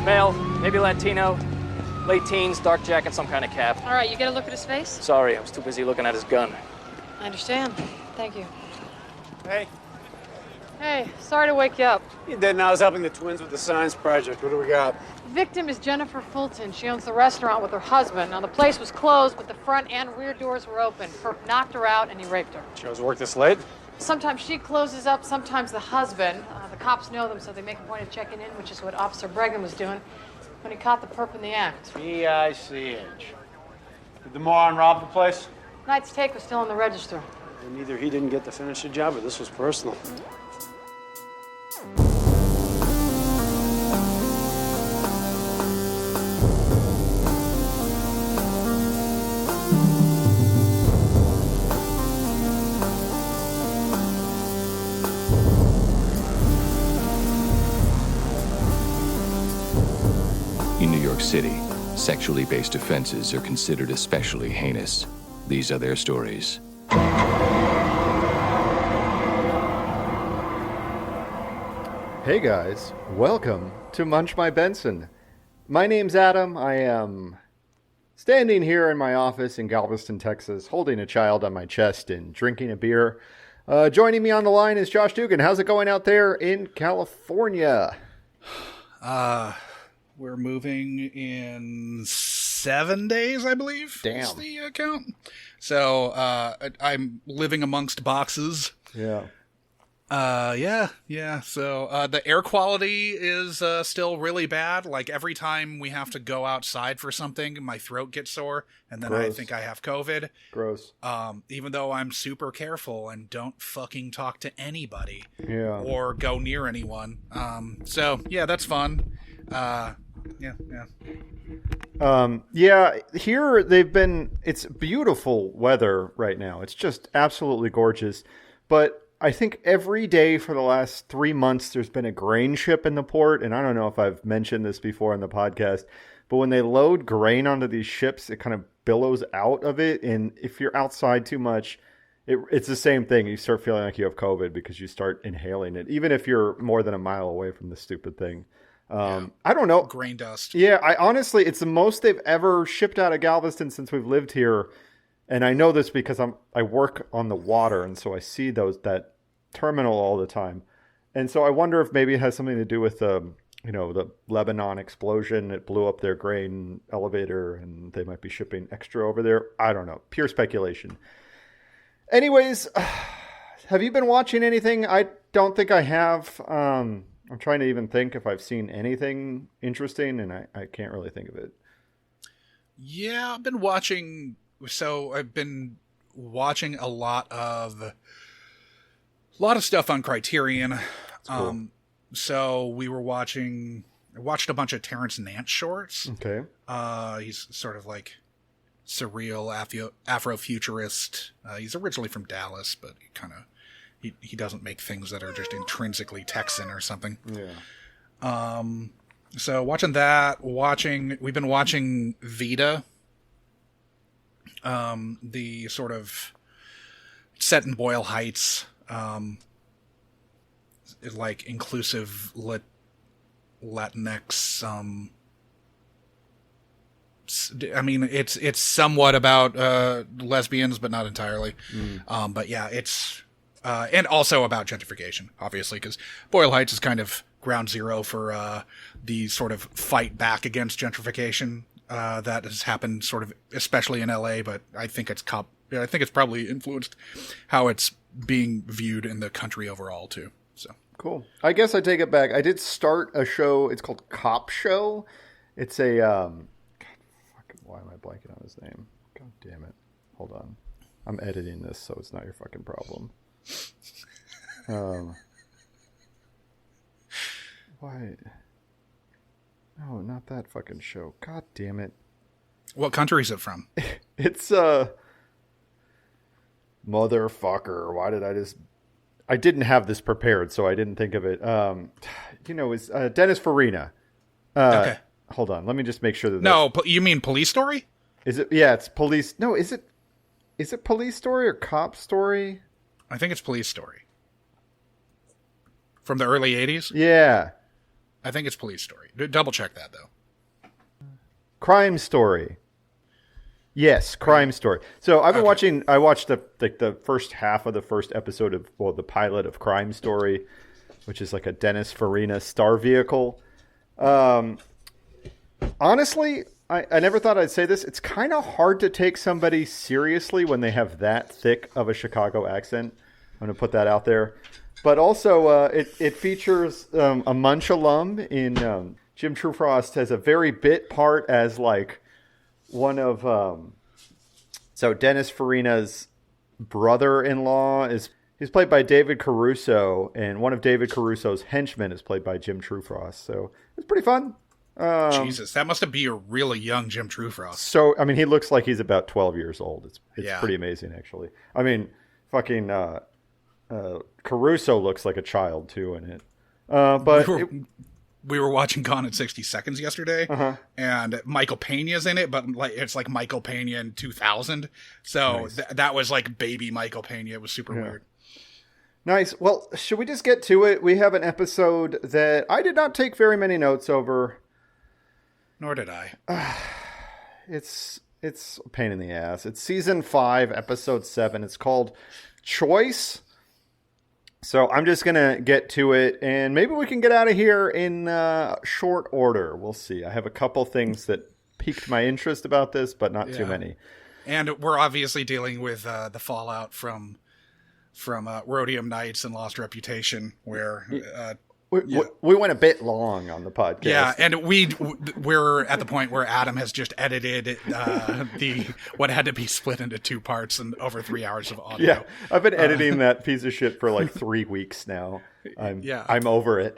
Male, maybe Latino, late teens, dark jacket, some kind of cap. All right, you get a look at his face? Sorry, I was too busy looking at his gun. I understand. Thank you. Hey. Hey, sorry to wake you up. You didn't. I was helping the twins with the science project. What do we got? Victim is Jennifer Fulton. She owns the restaurant with her husband. Now, the place was closed, but the front and rear doors were open. Perp knocked her out, and he raped her. She always work this late? Sometimes she closes up, sometimes the husband. The cops know them, so they make a point of checking in, which is what Officer Bregman was doing when he caught the perp in the act. B-I-C-H. Did the moron rob the place? Knight's take was still in the register. And either he didn't get to finish the job, or this was personal. In New York City, sexually based offenses are considered especially heinous. These are their stories. Hey guys, welcome to Munch My Benson. My name's Adam. I am standing here in my office in Galveston, Texas, holding a child on my chest and drinking a beer. Joining me on the line is Josh Dugan. How's it going out there in California? We're moving in 7 days, I believe. Damn. Is the count. So I'm living amongst boxes. Yeah. Yeah. So the air quality is still really bad. Like every time we have to go outside for something, my throat gets sore, and then Gross. I think I have COVID. Gross. Even though I'm super careful and don't fucking talk to anybody. Yeah. Or go near anyone. So yeah, that's fun. Yeah. Here it's beautiful weather right now. It's just absolutely gorgeous. But I think every day for the last 3 months, there's been a grain ship in the port. And I don't know if I've mentioned this before in the podcast, but when they load grain onto these ships, it kind of billows out of it. And if you're outside too much, it's the same thing. You start feeling like you have COVID because you start inhaling it, even if you're more than a mile away from the stupid thing. I don't know. Grain dust. Yeah, it's the most they've ever shipped out of Galveston since we've lived here. And I know this because I work on the water, and so I see that terminal all the time. And so I wonder if maybe it has something to do with the Lebanon explosion. It blew up their grain elevator, and they might be shipping extra over there. I don't know. Pure speculation. Anyways, have you been watching anything? I don't think I have. I'm trying to even think if I've seen anything interesting, and I can't really think of it. Yeah, I've been watching. So I've been watching a lot of stuff on Criterion. Cool. So I watched a bunch of Terrence Nance shorts. Okay. He's sort of like surreal Afrofuturist. He's originally from Dallas, but he doesn't make things that are just intrinsically Texan or something. Yeah. So watching that, we've been watching Vita. The sort of set in Boyle Heights, like inclusive Latinx. I mean, it's somewhat about lesbians, but not entirely. But yeah, it's and also about gentrification, obviously, because Boyle Heights is kind of ground zero for the sort of fight back against gentrification that has happened, sort of, especially in LA. But I think it's probably influenced how it's being viewed in the country overall too. So cool. I guess I take it back. I did start a show. It's called Cop Show. It's a why am I blanking on his name? God damn it. Hold on. I'm editing this, so it's not your fucking problem. Why? No, not that fucking show. God damn it. what country is it from? It's motherfucker. Why did I didn't have this prepared, so I didn't think of it. It's Dennis Farina. Okay. Hold on. Let me just make sure that. No, you mean Police Story? Is it? Yeah, it's Police. No, is it Police Story or Cop Story? I think it's Police Story. From the early 80s? Yeah. I think it's Police Story. Double check that, though. Crime Story. Yes, Crime Story. So I've been watching. I watched the first half of the first episode of the pilot of Crime Story, which is like a Dennis Farina star vehicle. Honestly, I never thought I'd say this. It's kind of hard to take somebody seriously when they have that thick of a Chicago accent. I'm going to put that out there. But also, it features a Munch alum in Jim Trufrost has a very bit part as like one of so Dennis Farina's brother-in-law he's played by David Caruso, and one of David Caruso's henchmen is played by Jim Trufrost. So it's pretty fun. Jesus, that must be a really young Jim Trufrost. So I mean, he looks like he's about 12 years old. It's pretty amazing, actually. I mean, fucking Caruso looks like a child too in it. But we were watching Gone in 60 Seconds yesterday, and Michael Pena's in it, but it's like Michael Pena in 2000. So nice. That was like baby Michael Pena. It was super weird. Nice. Well, should we just get to it? We have an episode that I did not take very many notes over. Nor did I. It's a pain in the ass. It's season 5, episode 7. It's called Choice. So I'm just going to get to it, and maybe we can get out of here in short order. We'll see. I have a couple things that piqued my interest about this, but not too many. And we're obviously dealing with the fallout from Rhodium Nights and Lost Reputation, where... We went a bit long on the podcast. Yeah, and we're at the point where Adam has just edited what had to be split into 2 parts and over 3 hours of audio. Yeah, I've been editing that piece of shit for like 3 weeks now. I'm over it.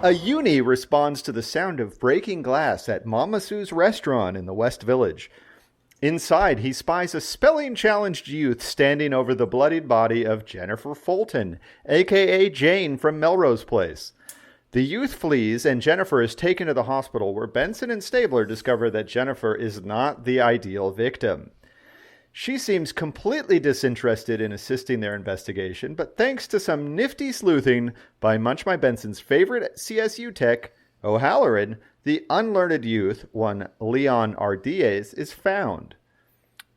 A uni responds to the sound of breaking glass at Mama Sue's restaurant in the West Village. Inside, he spies a spelling-challenged youth standing over the bloodied body of Jennifer Fulton, a.k.a. Jane from Melrose Place. The youth flees, and Jennifer is taken to the hospital, where Benson and Stabler discover that Jennifer is not the ideal victim. She seems completely disinterested in assisting their investigation, but thanks to some nifty sleuthing by Munch My Benson's favorite CSU tech, O'Halloran, the unlearned youth, one Leon R. Diaz, is found.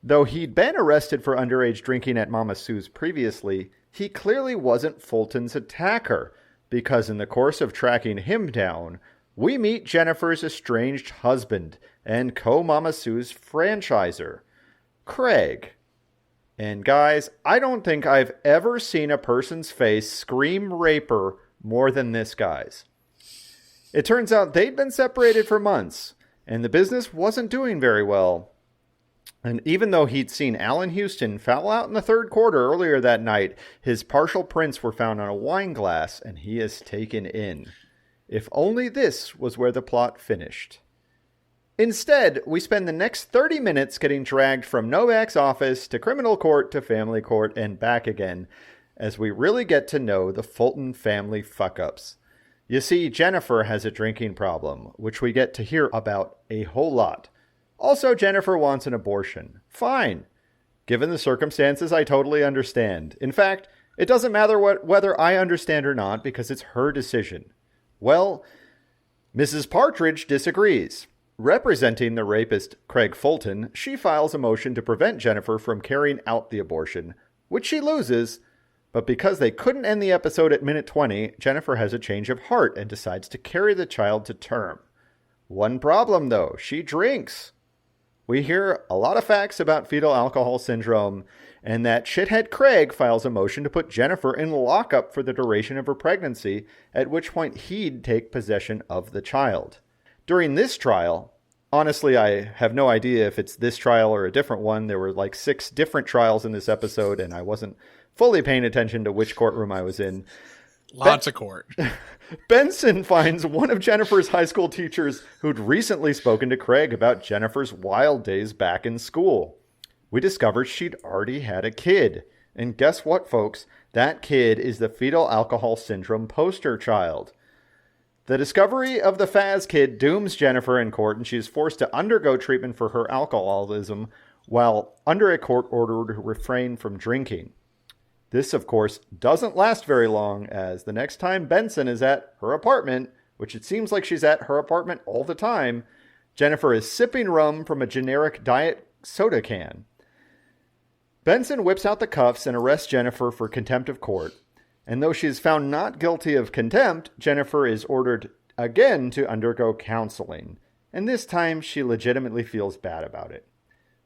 Though he'd been arrested for underage drinking at Mama Sue's previously, he clearly wasn't Fulton's attacker, because in the course of tracking him down, we meet Jennifer's estranged husband and co-Mama Sue's franchiser, Craig. And guys, I don't think I've ever seen a person's face scream raper more than this guy's. It turns out they'd been separated for months, and the business wasn't doing very well. And even though he'd seen Allan Houston foul out in the third quarter earlier that night, his partial prints were found on a wine glass, and he is taken in. If only this was where the plot finished. Instead, we spend the next 30 minutes getting dragged from Novak's office to criminal court to family court and back again, as we really get to know the Fulton family fuck-ups. You see, Jennifer has a drinking problem, which we get to hear about a whole lot. Also, Jennifer wants an abortion. Fine. Given the circumstances, I totally understand. In fact, it doesn't matter whether I understand or not, because it's her decision. Well, Mrs. Partridge disagrees. Representing the rapist, Craig Fulton, she files a motion to prevent Jennifer from carrying out the abortion, which she loses. But because they couldn't end the episode at minute 20, Jennifer has a change of heart and decides to carry the child to term. One problem, though, she drinks. We hear a lot of facts about fetal alcohol syndrome, and that shithead Craig files a motion to put Jennifer in lockup for the duration of her pregnancy, at which point he'd take possession of the child. During this trial, honestly, I have no idea if it's this trial or a different one. There were like 6 different trials in this episode, and I wasn't fully paying attention to which courtroom I was in. Lots of court. Benson finds one of Jennifer's high school teachers who'd recently spoken to Craig about Jennifer's wild days back in school. We discovered she'd already had a kid. And guess what, folks? That kid is the Fetal Alcohol Syndrome poster child. The discovery of the Faz kid dooms Jennifer in court, and she is forced to undergo treatment for her alcoholism while under a court order to refrain from drinking. This, of course, doesn't last very long, as the next time Benson is at her apartment, which it seems like she's at her apartment all the time, Jennifer is sipping rum from a generic diet soda can. Benson whips out the cuffs and arrests Jennifer for contempt of court. And though she is found not guilty of contempt, Jennifer is ordered again to undergo counseling. And this time she legitimately feels bad about it.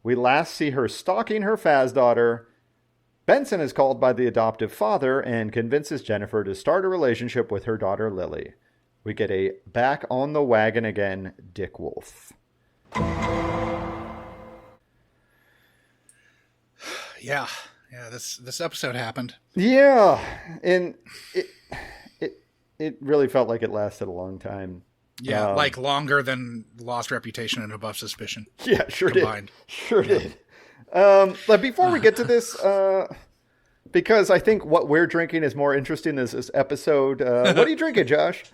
We last see her stalking her Faz daughter. Benson is called by the adoptive father and convinces Jennifer to start a relationship with her daughter Lily. We get a back on the wagon again Dick Wolf. Yeah, this episode happened. Yeah, and it really felt like it lasted a long time. Yeah, like longer than Lost Reputation and Above Suspicion. Yeah, sure combined. Did. Sure did. But before we get to this, because I think what we're drinking is more interesting than this episode. What are you drinking, Josh?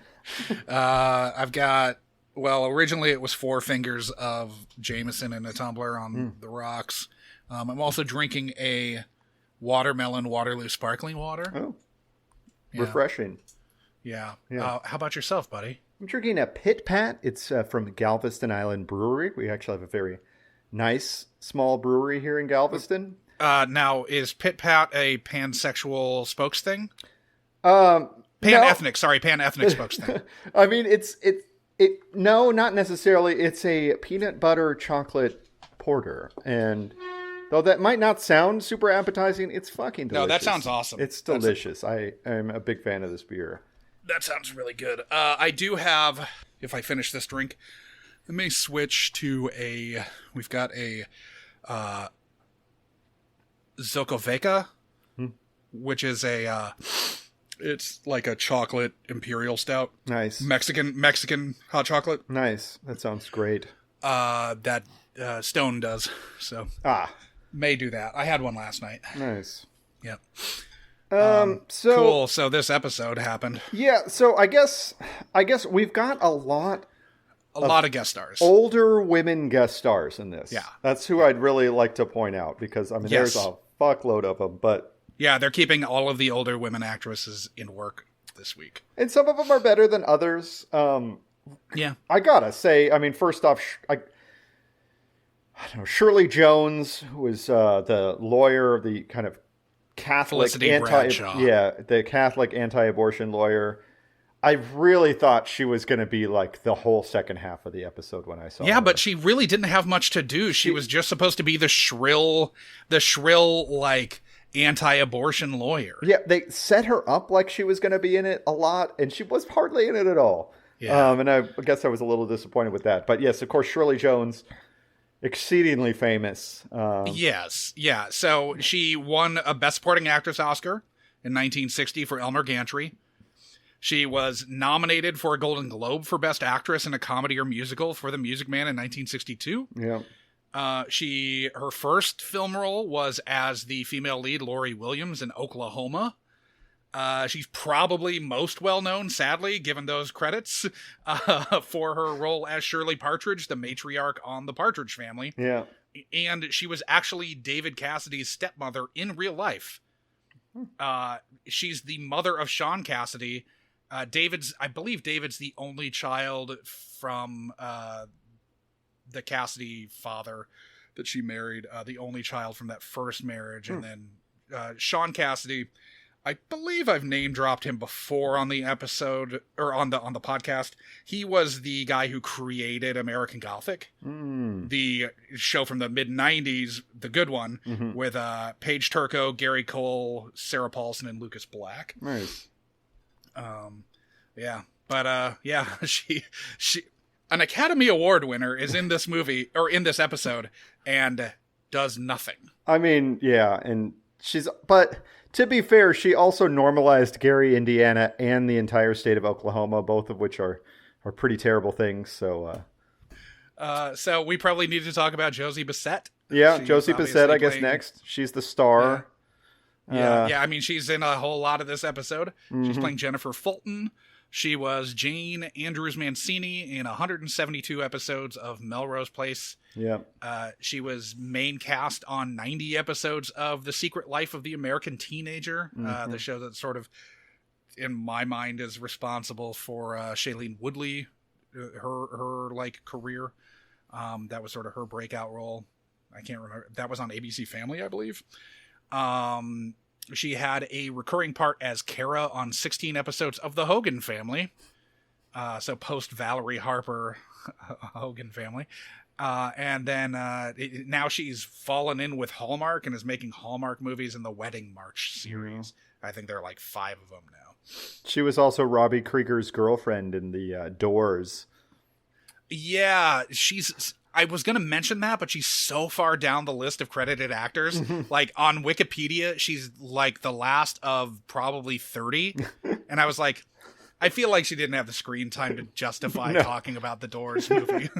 I've got, well, originally it was 4 fingers of Jameson in a tumbler on the rocks. I'm also drinking a watermelon Waterloo sparkling water. Oh, yeah. Refreshing. Yeah. Yeah. How about yourself, buddy? I'm drinking a Pit Pat. It's from Galveston Island Brewery. We actually have a very nice small brewery here in Galveston. Now, is Pit Pat a pansexual spokes thing? Pan-ethnic spokes thing. I mean, no, not necessarily. It's a peanut butter chocolate porter. And though that might not sound super appetizing, it's fucking delicious. No, that sounds awesome. It's delicious. I am a big fan of this beer. That sounds really good. I do have, if I finish this drink, I may switch to we've got a Zokoveka, which is it's like a chocolate imperial stout. Nice. Mexican hot chocolate. Nice. That sounds great. That Stone does. So may do that. I had one last night. Nice. Yep. So cool. So this episode happened. Yeah. So I guess we've got a lot of guest stars. Older women guest stars in this. Yeah. That's who I'd really like to point out because I mean there's a fuckload of them, but yeah, they're keeping all of the older women actresses in work this week. And some of them are better than others. Yeah. I gotta say, I mean, first off, I don't know, Shirley Jones, who was the lawyer, the kind of Catholic the Catholic anti-abortion lawyer. I really thought she was going to be like the whole second half of the episode when I saw her. Yeah, but she really didn't have much to do. She was just supposed to be the shrill like anti-abortion lawyer. Yeah, they set her up like she was going to be in it a lot, and she was hardly in it at all. Yeah. And I guess I was a little disappointed with that. But yes, of course, Shirley Jones, exceedingly famous. Yes, yeah. So she won a Best Supporting Actress Oscar in 1960 for Elmer Gantry. She was nominated for a Golden Globe for Best Actress in a Comedy or Musical for The Music Man in 1962. Yeah. Her first film role was as the female lead Lori Williams in Oklahoma. She's probably most well known, sadly, given those credits, for her role as Shirley Partridge, the matriarch on The Partridge Family. Yeah. And she was actually David Cassidy's stepmother in real life. She's the mother of Sean Cassidy. I believe David's the only child from the Cassidy father that she married, the only child from that first marriage. And then Sean Cassidy, I believe I've name dropped him before on the episode or on the podcast. He was the guy who created American Gothic, the show from the mid 90s, the good one, with Paige Turco, Gary Cole, Sarah Paulson, and Lucas Black. Nice. Yeah, but she an Academy Award winner is in this movie or in this episode and does nothing. I mean, yeah, and but to be fair, she also normalized Gary, Indiana, and the entire state of Oklahoma, both of which are pretty terrible things. So, so we probably need to talk about Josie Bissett. Yeah, Josie Bissett, I guess next. She's the star. Yeah. I mean, she's in a whole lot of this episode. She's playing Jennifer Fulton. She was Jane Andrews Mancini in 172 episodes of Melrose Place. Yeah. She was main cast on 90 episodes of The Secret Life of the American Teenager, the show that sort of, in my mind, is responsible for Shailene Woodley, her like career. That was sort of her breakout role. I can't remember. That was on ABC Family, I believe. She had a recurring part as Kara on 16 episodes of The Hogan Family. So post Valerie Harper Hogan Family. And then now she's fallen in with Hallmark and is making Hallmark movies in the Wedding March series. I think there are like 5 of them now. She was also Robbie Krieger's girlfriend in the Doors. Yeah, I was going to mention that, but she's so far down the list of credited actors. Like, on Wikipedia, she's, like, the last of probably 30. And I was like, I feel like she didn't have the screen time to justify talking about the Doors movie.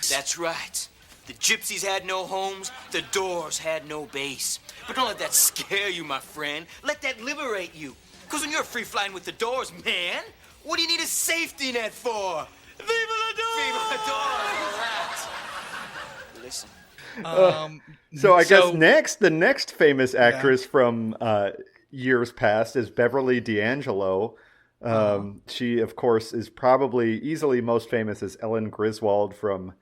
That's right. The gypsies had no homes, the Doors had no base. But don't let that scare you, my friend. Let that liberate you. Because when you're free-flying with the Doors, man, what do you need a safety net for? Viva la Doors! Viva la Doors! Relax. Listen. So I guess the next famous actress from years past is Beverly D'Angelo. She, of course, is probably easily most famous as Ellen Griswold from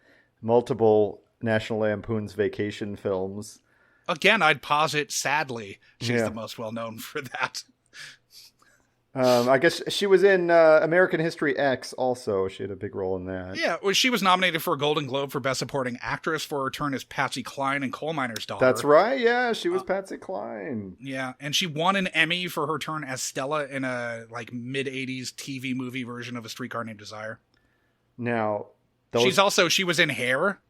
multiple National Lampoon's Vacation films. Again, I'd posit, sadly, she's the most well-known for that. I guess she was in American History X also. She had a big role in that. Yeah, well, she was nominated for a Golden Globe for Best Supporting Actress for her turn as Patsy Cline in Coal Miner's Daughter. That's right, yeah, she was Patsy Cline. Yeah, and she won an Emmy for her turn as Stella in a like mid-'80s TV movie version of A Streetcar Named Desire. Now, she was in Hair,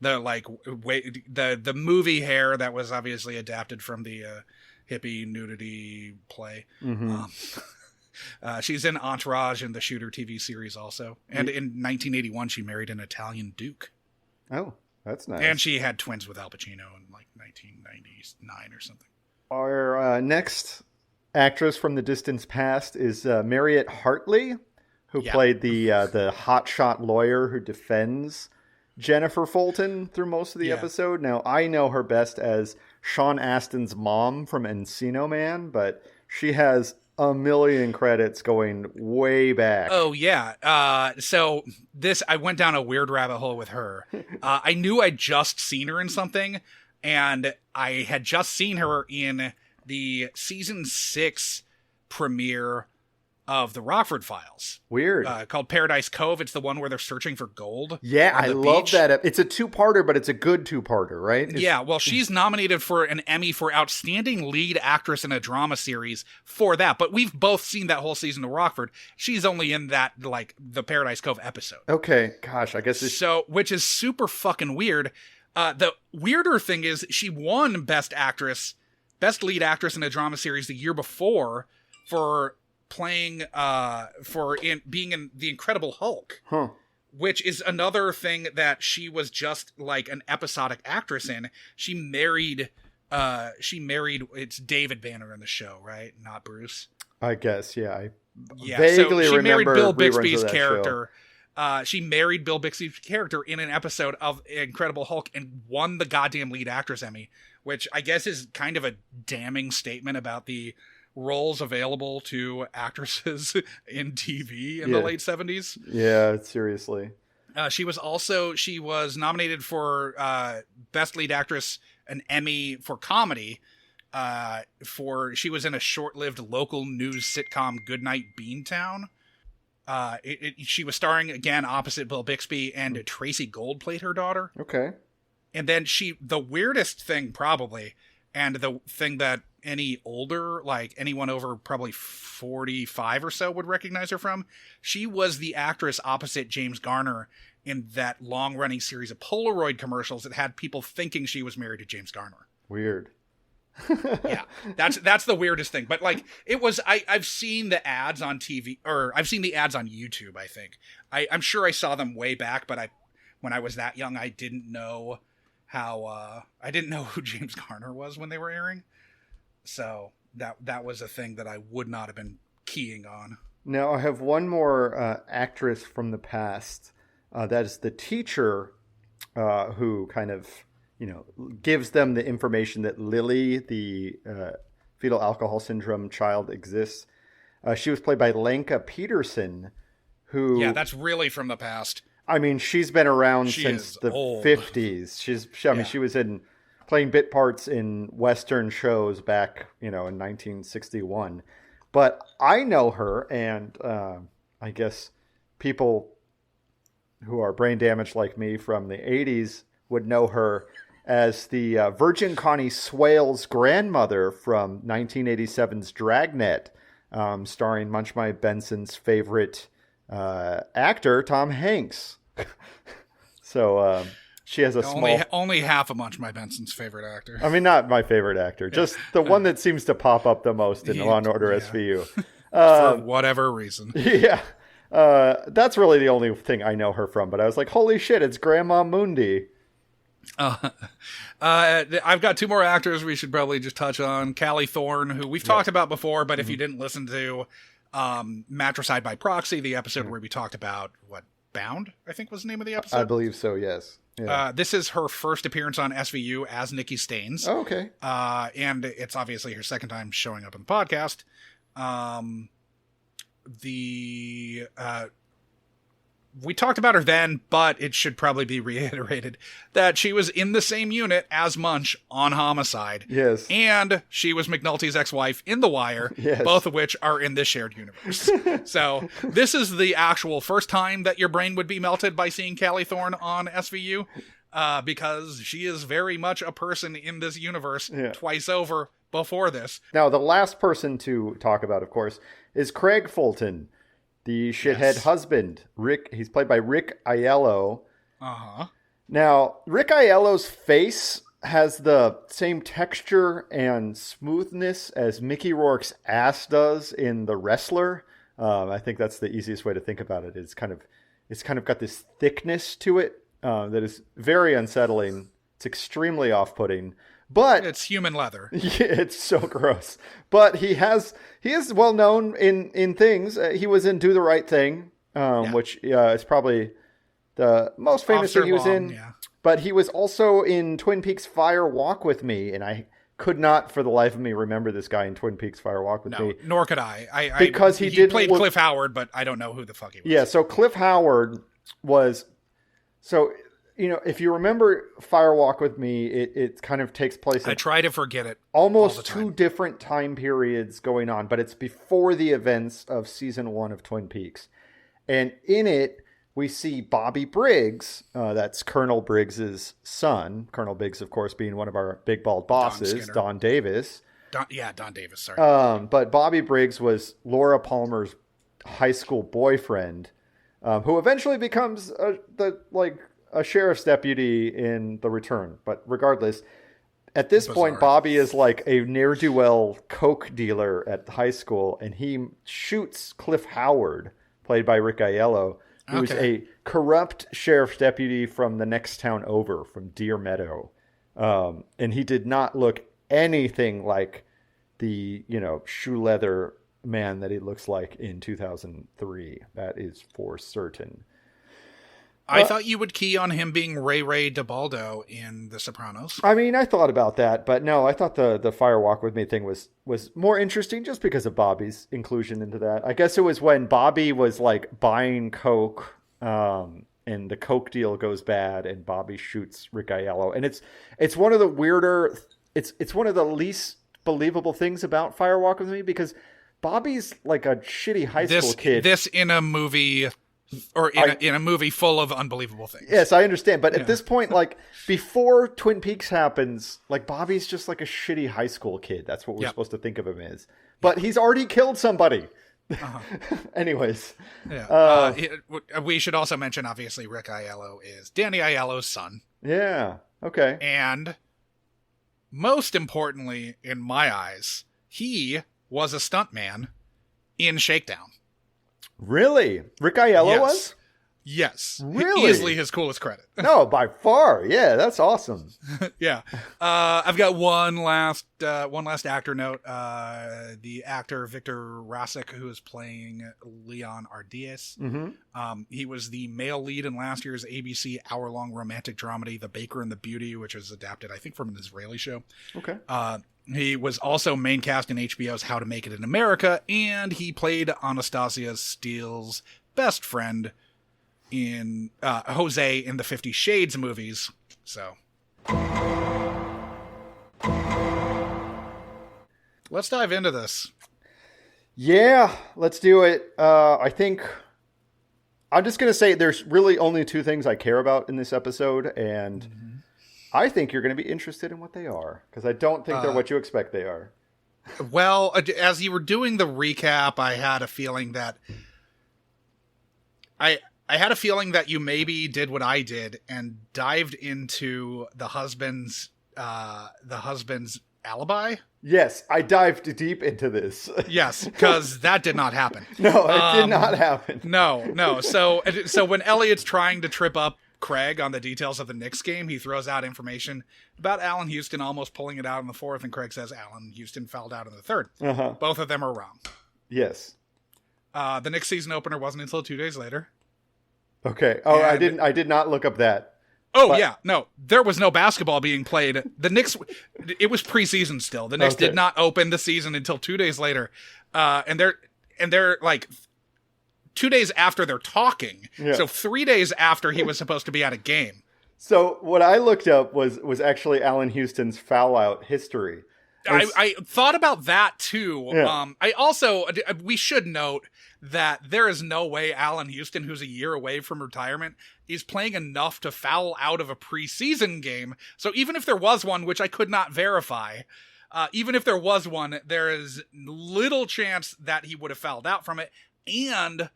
the movie Hair that was obviously adapted from the hippie nudity play. She's in Entourage and the Shooter TV series also. And in 1981, she married an Italian duke. Oh, that's nice. And she had twins with Al Pacino in like 1999 or something. Our next actress from the distant past is Mariette Hartley, who played the hotshot lawyer who defends Jennifer Fulton through most of the episode. Now, I know her best as Sean Astin's mom from Encino Man, but she has a million credits going way back. Oh, yeah. So I went down a weird rabbit hole with her. I knew I'd just seen her in something, and I had just seen her in the season 6 premiere of the Rockford Files. Weird. Called Paradise Cove. It's the one where they're searching for gold. Yeah, I love that. It's a 2-parter, but it's a good 2-parter, right? Yeah, well, she's nominated for an Emmy for Outstanding Lead Actress in a Drama Series for that, but we've both seen that whole season of Rockford. She's only in that, like, the Paradise Cove episode. Okay, gosh, I guess which is super fucking weird. The weirder thing is she won Best Lead Actress in a Drama Series the year before for playing being in The Incredible Hulk, which is another thing that she was just like an episodic actress in. She married it's David Banner in the show, right? Not Bruce. I guess, yeah. Vaguely so she married Bill reruns Bixby's of that character. She married Bill Bixby's character in an episode of Incredible Hulk and won the goddamn lead actress Emmy, which I guess is kind of a damning statement about the roles available to actresses in TV in the late 70s. Yeah, seriously. She was nominated for Best Lead Actress, an Emmy for comedy. She was in a short-lived local news sitcom, Goodnight Beantown. She was starring again opposite Bill Bixby, and Tracy Gold played her daughter. Okay. And then the weirdest thing probably, and the thing that any older, like anyone over probably 45 or so would recognize her from, she was the actress opposite James Garner in that long-running series of Polaroid commercials that had people thinking she was married to James Garner. Weird. Yeah, that's the weirdest thing. But like, it was, I've seen the ads on TV, or I've seen the ads on YouTube, I think. I'm sure I saw them way back, but when I was that young, I didn't know I didn't know who James Garner was when they were airing. So that was a thing that I would not have been keying on. Now I have one more actress from the past. That is the teacher who kind of, gives them the information that Lily, the fetal alcohol syndrome child, exists. She was played by Lenka Peterson, who... Yeah, that's really from the past. I mean, she's been around She since is the old. 50s. I mean, she was playing bit parts in Western shows back, in 1961. But I know her, and I guess people who are brain damaged like me from the 80s would know her as the Virgin Connie Swale's grandmother from 1987's Dragnet, starring Munchie Benson's favorite actor, Tom Hanks. So she has a only half of Munchie Benson's favorite actor. I mean, not my favorite actor, just the one that seems to pop up the most in Law & Order SVU. For whatever reason. Yeah. That's really the only thing I know her from, but I was like, holy shit, it's Grandma Mundi. I've got two more actors we should probably just touch on. Callie Thorne, who we've talked about before, but if you didn't listen to Matricide by Proxy, the episode where we talked about, Bound, I think was the name of the episode? I believe so, yes. Yeah. This is her first appearance on SVU as Nikki Staines. Oh, okay. And it's obviously her second time showing up in the podcast. We talked about her then, but it should probably be reiterated that she was in the same unit as Munch on Homicide. Yes. And she was McNulty's ex-wife in The Wire, yes. Both of which are in this shared universe. So this is the actual first time that your brain would be melted by seeing Callie Thorne on SVU, because she is very much a person in this universe twice over before this. Now, the last person to talk about, of course, is Craig Fulton, the shithead husband. Rick. He's played by Rick Aiello. Uh-huh. Now, Rick Aiello's face has the same texture and smoothness as Mickey Rourke's ass does in The Wrestler. I think that's the easiest way to think about it. It's kind of got this thickness to it that is very unsettling. It's extremely off-putting. But it's human leather. Yeah, it's so gross. But he is well known in things. He was in Do the Right Thing, which is probably the most famous thing he was in. Yeah. But he was also in Twin Peaks Fire Walk with Me, and I could not for the life of me remember this guy in Twin Peaks Fire Walk with Me. Nor could I. Because he played Cliff Howard, but I don't know who the fuck he was. Yeah, so Cliff Howard was... So... if you remember Fire Walk with Me, it kind of takes place... I try to forget it. Almost two different time periods going on, but it's before the events of season 1 of Twin Peaks. And in it, we see Bobby Briggs, that's Colonel Briggs's son. Colonel Briggs, of course, being one of our big bald bosses, Don Davis. Don Davis, sorry. But Bobby Briggs was Laura Palmer's high school boyfriend, who eventually becomes a sheriff's deputy in The Return. But regardless, at this point, Bobby is like a ne'er-do-well coke dealer at high school, and he shoots Cliff Howard, played by Rick Aiello, who's a corrupt sheriff's deputy from the next town over, from Deer Meadow. And he did not look anything like the, shoe leather man that he looks like in 2003. That is for certain. I thought you would key on him being Ray DeBaldo in The Sopranos. I mean, I thought about that, but no, I thought the Fire Walk with Me thing was more interesting just because of Bobby's inclusion into that. I guess it was when Bobby was like buying coke, and the coke deal goes bad, and Bobby shoots Rick Aiello, and it's one of the weirder, it's one of the least believable things about Fire Walk with Me, because Bobby's like a shitty high school kid. This in a movie. Or in a movie full of unbelievable things. Yes, I understand. But at this point, like, before Twin Peaks happens, like, Bobby's just like a shitty high school kid. That's what we're supposed to think of him as. But he's already killed somebody. Anyways. Yeah. We should also mention, obviously, Rick Aiello is Danny Aiello's son. Yeah. Okay. And most importantly, in my eyes, he was a stuntman in Shakedown. Really? Rick Aiello was? Yes. Really? Easily his coolest credit. No, by far. Yeah, that's awesome. Yeah. I've got one last actor note. The actor Victor Rasek, who is playing Leon Ardies. Mm-hmm. He was the male lead in last year's ABC hour-long romantic dramedy, The Baker and the Beauty, which was adapted, I think, from an Israeli show. Okay. He was also main cast in HBO's How to Make It in America, and he played Anastasia Steele's best friend in Jose in the 50 Shades movies. So let's dive into this. Yeah, let's do it. I think I'm just going to say there's really only two things I care about in this episode, and I think you're going to be interested in what they are, because I don't think they're what you expect they are. Well, as you were doing the recap, I had a feeling that I had a feeling that you maybe did what I did and dived into the husband's alibi. Yes, I dived deep into this. Yes, because that did not happen. No, it did not happen. No. So when Elliot's trying to trip up Craig on the details of the Knicks game, he throws out information about Allan Houston almost pulling it out in the fourth, and Craig says Allan Houston fouled out in the third. Uh-huh. Both of them are wrong. Yes. The Knicks season opener wasn't until 2 days later. Okay. Oh, I did not look up that. Oh, but... yeah. No, there was no basketball being played. The Knicks, it was preseason still. The Knicks did not open the season until 2 days later. And they're like 2 days after they're talking. Yeah. So 3 days after he was supposed to be at a game. So what I looked up was actually Allan Houston's foul out history. I thought about that too. Yeah. We should note that there is no way Allan Houston, who's a year away from retirement, is playing enough to foul out of a preseason game. So even if there was one, which I could not verify, even if there was one, there is little chance that he would have fouled out from it. And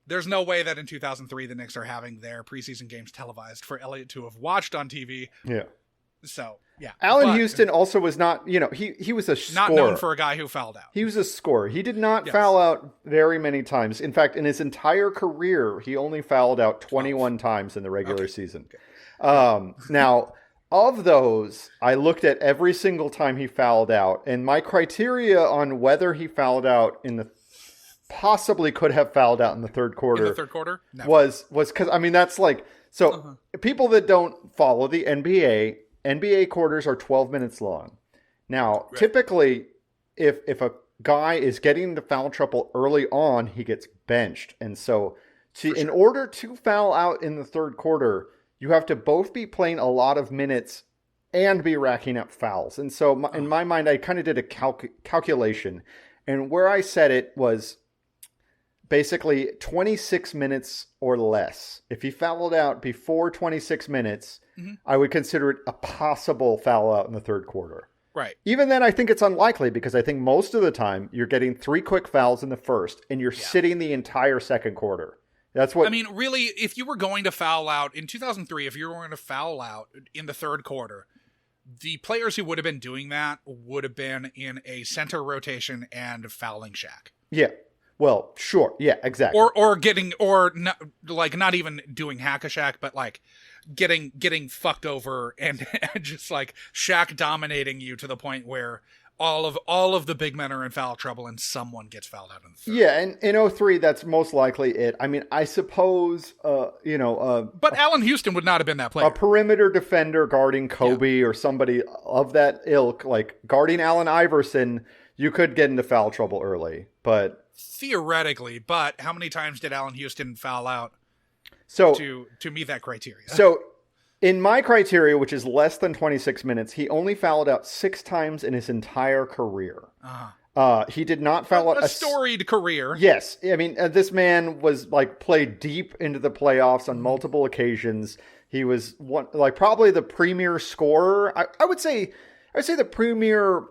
there's no way that in 2003 the Knicks are having their preseason games televised for Elliot to have watched on TV. Yeah. So, yeah. Allan Houston also was not, he was a scorer. Not known for a guy who fouled out. He was a scorer. He did not foul out very many times. In fact, in his entire career, he only fouled out 21 times in the regular season. Okay. Now, of those, I looked at every single time he fouled out, and my criteria on whether he fouled out possibly could have fouled out in the third quarter. In the third quarter? No. Was because, that's like, so people that don't follow the NBA quarters are 12 minutes long. Now, typically, if a guy is getting into foul trouble early on, he gets benched. And so, in order to foul out in the third quarter, you have to both be playing a lot of minutes and be racking up fouls. And so, in my mind, I kind of did a calculation. And where I set it was basically 26 minutes or less. If he fouled out before 26 minutes... I would consider it a possible foul out in the third quarter. Right. Even then, I think it's unlikely because I think most of the time you're getting 3 quick fouls in the first and you're sitting the entire second quarter. That's what... really, if you were going to foul out in 2003, if you were going to foul out in the third quarter, the players who would have been doing that would have been in a center rotation and fouling Shaq. Yeah. Well, sure. Yeah, exactly. Not even doing hack-a-Shaq, but like getting fucked over and just like Shaq dominating you to the point where all of the big men are in foul trouble and someone gets fouled out in the third. Yeah, and in 03, that's most likely it. I suppose, but Allan Houston would not have been that player. A perimeter defender guarding Kobe or somebody of that ilk, like guarding Allen Iverson, you could get into foul trouble early, but... Theoretically, but how many times did Allan Houston foul out to meet that criteria? So, in my criteria, which is less than 26 minutes, he only fouled out 6 times in his entire career. He did not foul out a storied career. Yes, this man was played deep into the playoffs on multiple occasions. He was probably the premier scorer. I would say the premier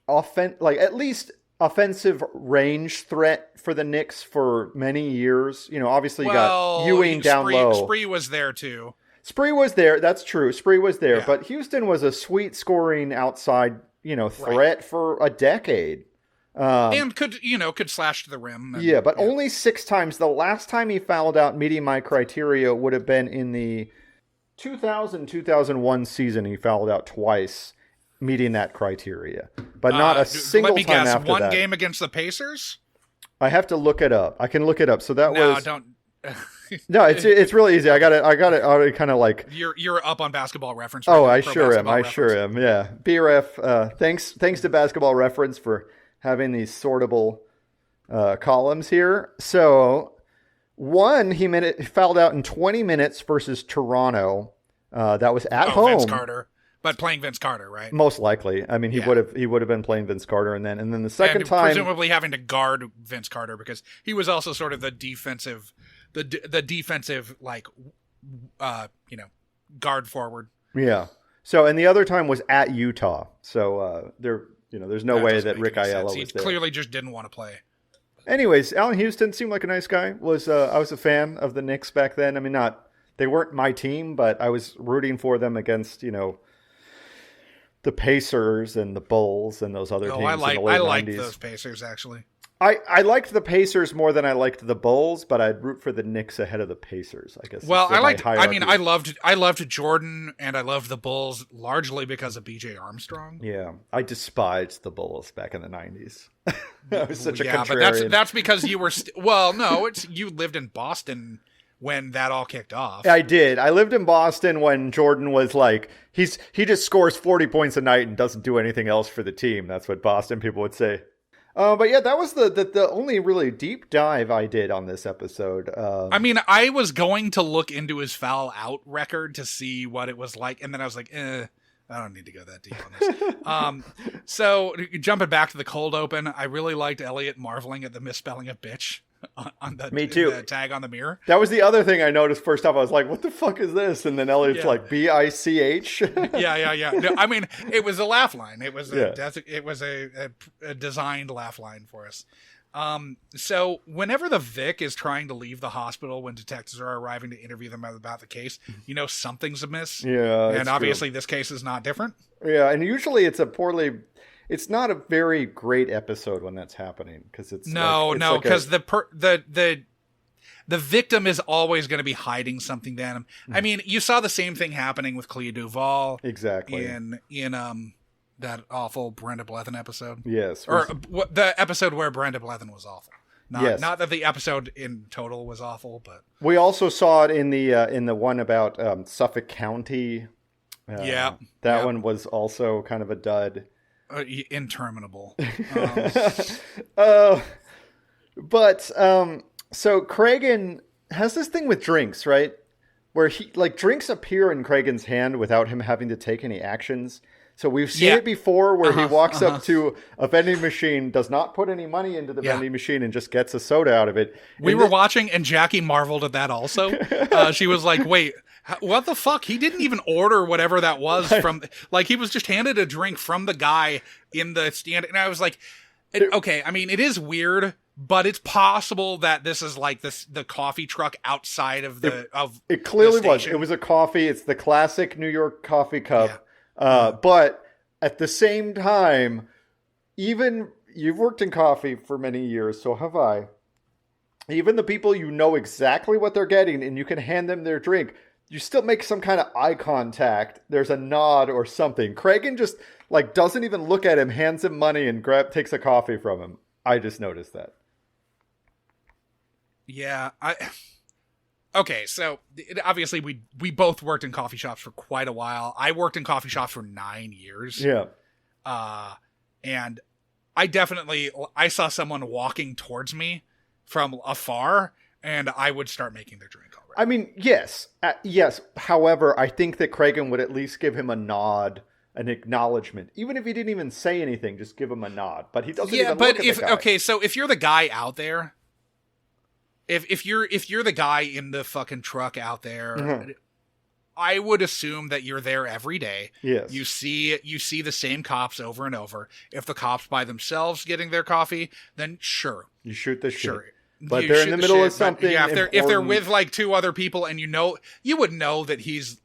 at least offensive range threat for the Knicks for many years. Obviously you got Ewing down low. Spree was there too. Spree was there. That's true. Spree was there, but Houston was a sweet scoring outside, threat for a decade. And could slash to the rim. And, yeah, but only 6 times. The last time he fouled out meeting my criteria would have been in the 2000-2001 season. He fouled out twice, meeting that criteria, but not a single time after that. One game against the Pacers? I have to look it up. I can look it up. So that was... don't... No, it's really easy. I got it already kind of like... You're up on Basketball Reference. Oh, I sure am. Yeah. BREF, thanks to Basketball Reference for having these sortable columns here. So, he fouled out in 20 minutes versus Toronto. That was at home. Vince Carter. But playing Vince Carter, right? Most likely. I mean, he would have been playing Vince Carter, and then the second time, presumably having to guard Vince Carter because he was also sort of the defensive, like, guard forward. Yeah. So, and the other time was at Utah. So there's no way that Rick Aiello was there. Clearly, just didn't want to play. Anyways, Allan Houston seemed like a nice guy. I was a fan of the Knicks back then. I mean, they weren't my team, but I was rooting for them against the Pacers and the Bulls and those other teams. I in the late 90s. liked those Pacers, actually. I liked the Pacers more than I liked the Bulls, but I'd root for the Knicks ahead of the Pacers, I guess. Well, I loved Jordan and I loved the Bulls largely because of B.J. Armstrong. Yeah, I despised the Bulls back in the 90s. I was such a contrarian. But that's because you were you lived in Boston when that all kicked off. I did. I lived in Boston when Jordan was like, he just scores 40 points a night and doesn't do anything else for the team. That's what Boston people would say. But yeah, that was the only really deep dive I did on this episode. I mean, I was going to look into his foul out record to see what it was like, and then I was like, I don't need to go that deep on this. So jumping back to the cold open, I really liked Elliot marveling at the misspelling of bitch on the, Me too. The tag on the mirror. That was the other thing I noticed first off. I was like, what the fuck is this? And then Elliot's like, B-I-C-H. Yeah. No, I mean, it was a laugh line. It was a designed laugh line for us. So whenever the Vic is trying to leave the hospital when detectives are arriving to interview them about the case, something's amiss. Yeah. And obviously this case is not different. Yeah. And usually it's not a very great episode when that's happening because it's because the victim is always going to be hiding something to him. I mean, you saw the same thing happening with Clea Duvall exactly in that awful Brenda Blethyn episode. Yes, or the episode where Brenda Blethyn was awful. Not that the episode in total was awful, but we also saw it in the one about Suffolk County. That one was also kind of a dud. Interminable. But so Cragen has this thing with drinks, right? Where drinks appear in Cragen's hand without him having to take any actions. So we've seen it before where he walks up to a vending machine, does not put any money into the vending machine, and just gets a soda out of it. We were watching, and Jackie marveled at that also. She was like, wait, what the fuck? He didn't even order whatever that was from... Like, he was just handed a drink from the guy in the stand. And I was like, okay, I mean, it is weird, but it's possible that this is like the coffee truck outside of the... It clearly was. It was a coffee. It's the classic New York coffee cup. Yeah. But at the same time, even you've worked in coffee for many years, so have I. Even the people exactly what they're getting and you can hand them their drink, you still make some kind of eye contact. There's a nod or something. Cragen just doesn't even look at him, hands him money and takes a coffee from him. I just noticed that. Yeah, Okay, so obviously we both worked in coffee shops for quite a while. I worked in coffee shops for 9 years. Yeah. And I saw someone walking towards me from afar, and I would start making their drink already. I mean, yes. Yes. However, I think that Cragen would at least give him a nod, an acknowledgement. Even if he didn't even say anything, just give him a nod. But he doesn't even look at the guy. Okay, so if you're the guy out there... If you're the guy in the fucking truck out there, I would assume that you're there every day. Yes. You see the same cops over and over. If the cops by themselves getting their coffee, then sure. You shoot the shit. Sure. But they're in the middle of something. Yeah, if they're with two other people and you would know that he's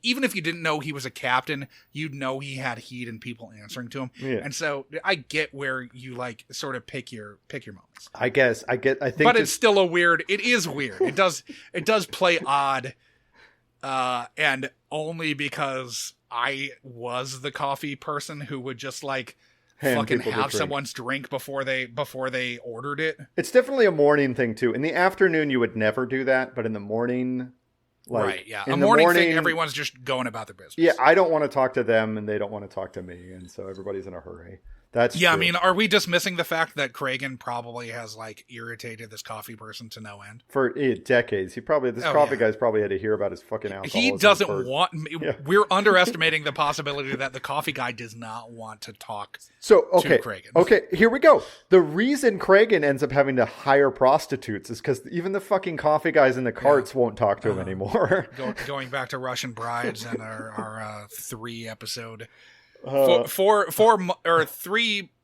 even if you didn't know he was a captain, you'd know he had heat and people answering to him. Yeah. And so I get where you like sort of pick your moments. I think, but it's still it is weird. It does play odd. And only because I was the coffee person who would just like fucking have someone's drink before they ordered it. It's definitely a morning thing too. In the afternoon, you would never do that, but in the morning, like, right? Yeah, a morning thing. Everyone's just going about their business. Yeah, I don't want to talk to them, and they don't want to talk to me, and so everybody's in a hurry. That's yeah. true. I mean, are we dismissing the fact that Kragen probably has like irritated this coffee person to no end for decades? Coffee guy's probably had to hear about his fucking alcoholism. He doesn't want. Yeah. We're underestimating the possibility that the coffee guy does not want to talk. To Kragen. Okay, here we go. The reason Kragen ends up having to hire prostitutes is because even the fucking coffee guys in the carts won't talk to him anymore. Going back to Russian brides and our 3-episode. It was 3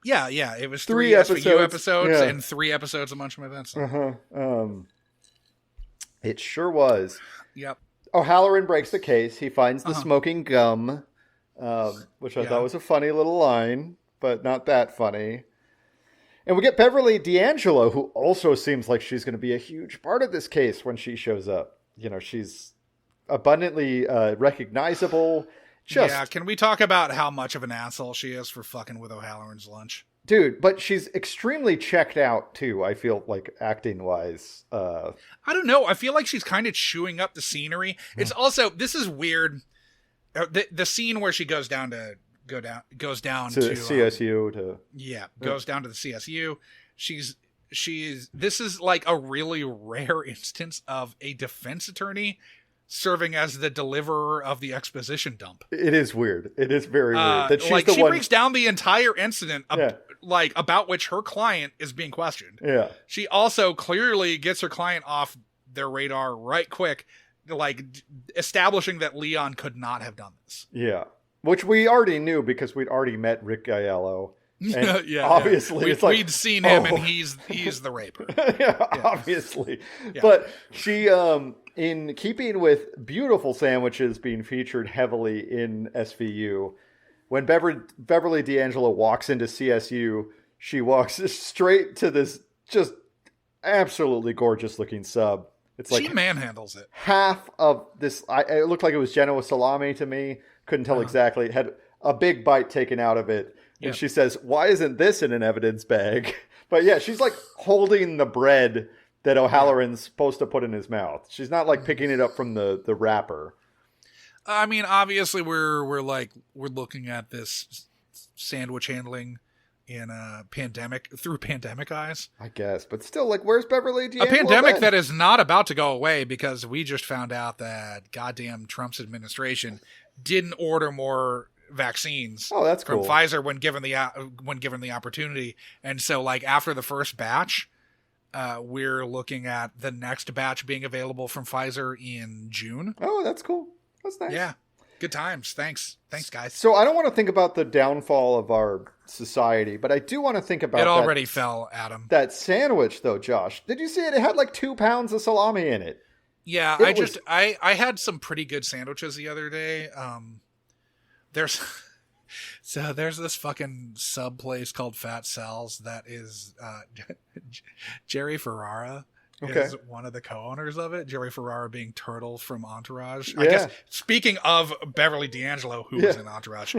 SVU episodes and 3 episodes of Munchie Events. It sure was. Yep. O'Halloran breaks the case. He finds the smoking gum, which I thought was a funny little line, but not that funny. And we get Beverly D'Angelo, who also seems like she's going to be a huge part of this case when she shows up. You know, she's abundantly recognizable. Can we talk about how much of an asshole she is for fucking with O'Halloran's lunch? Dude, but she's extremely checked out, too, I feel like, acting-wise. I don't know. I feel like she's kind of chewing up the scenery. It's also, this is weird. The scene where she goes down to CSU. Goes down to the CSU. This is like a really rare instance of a defense attorney serving as the deliverer of the exposition dump. It is weird. It is very weird. That she breaks down the entire incident about which her client is being questioned. Yeah. She also clearly gets her client off their radar right quick, like establishing that Leon could not have done this. Yeah. Which we already knew because we'd already met Rick Aiello. Obviously, we'd seen him, and he's the raper. Obviously. Yeah. But she, in keeping with beautiful sandwiches being featured heavily in SVU, when Beverly D'Angelo walks into CSU, she walks straight to this just absolutely gorgeous looking sub. It's like she manhandles it. Half of this, it looked like it was Genoa salami to me. Couldn't tell exactly. It had a big bite taken out of it. And she says, "Why isn't this in an evidence bag?" But yeah, she's like holding the bread that O'Halloran's supposed to put in his mouth. She's not like picking it up from the wrapper. I mean, obviously we're looking at this sandwich handling in a pandemic through pandemic eyes, I guess. But still, like, where's Beverly D'Angelo? A pandemic that is not about to go away because we just found out that goddamn Trump's administration didn't order more vaccines that's from cool. Pfizer when given the opportunity. And so like after the first batch, we're looking at the next batch being available from Pfizer in June. Oh, that's cool. That's nice. Yeah. Good times. Thanks guys. So I don't want to think about the downfall of our society, but I do want to think about it already fell, Adam. That sandwich though, Josh. Did you see it? It had like 2 pounds of salami in it. Yeah, I had some pretty good sandwiches the other day. There's this fucking sub place called Fat Sal's that is Jerry Ferrara is one of the co-owners of it. Jerry Ferrara being Turtle from Entourage. I guess speaking of Beverly D'Angelo, who was in Entourage.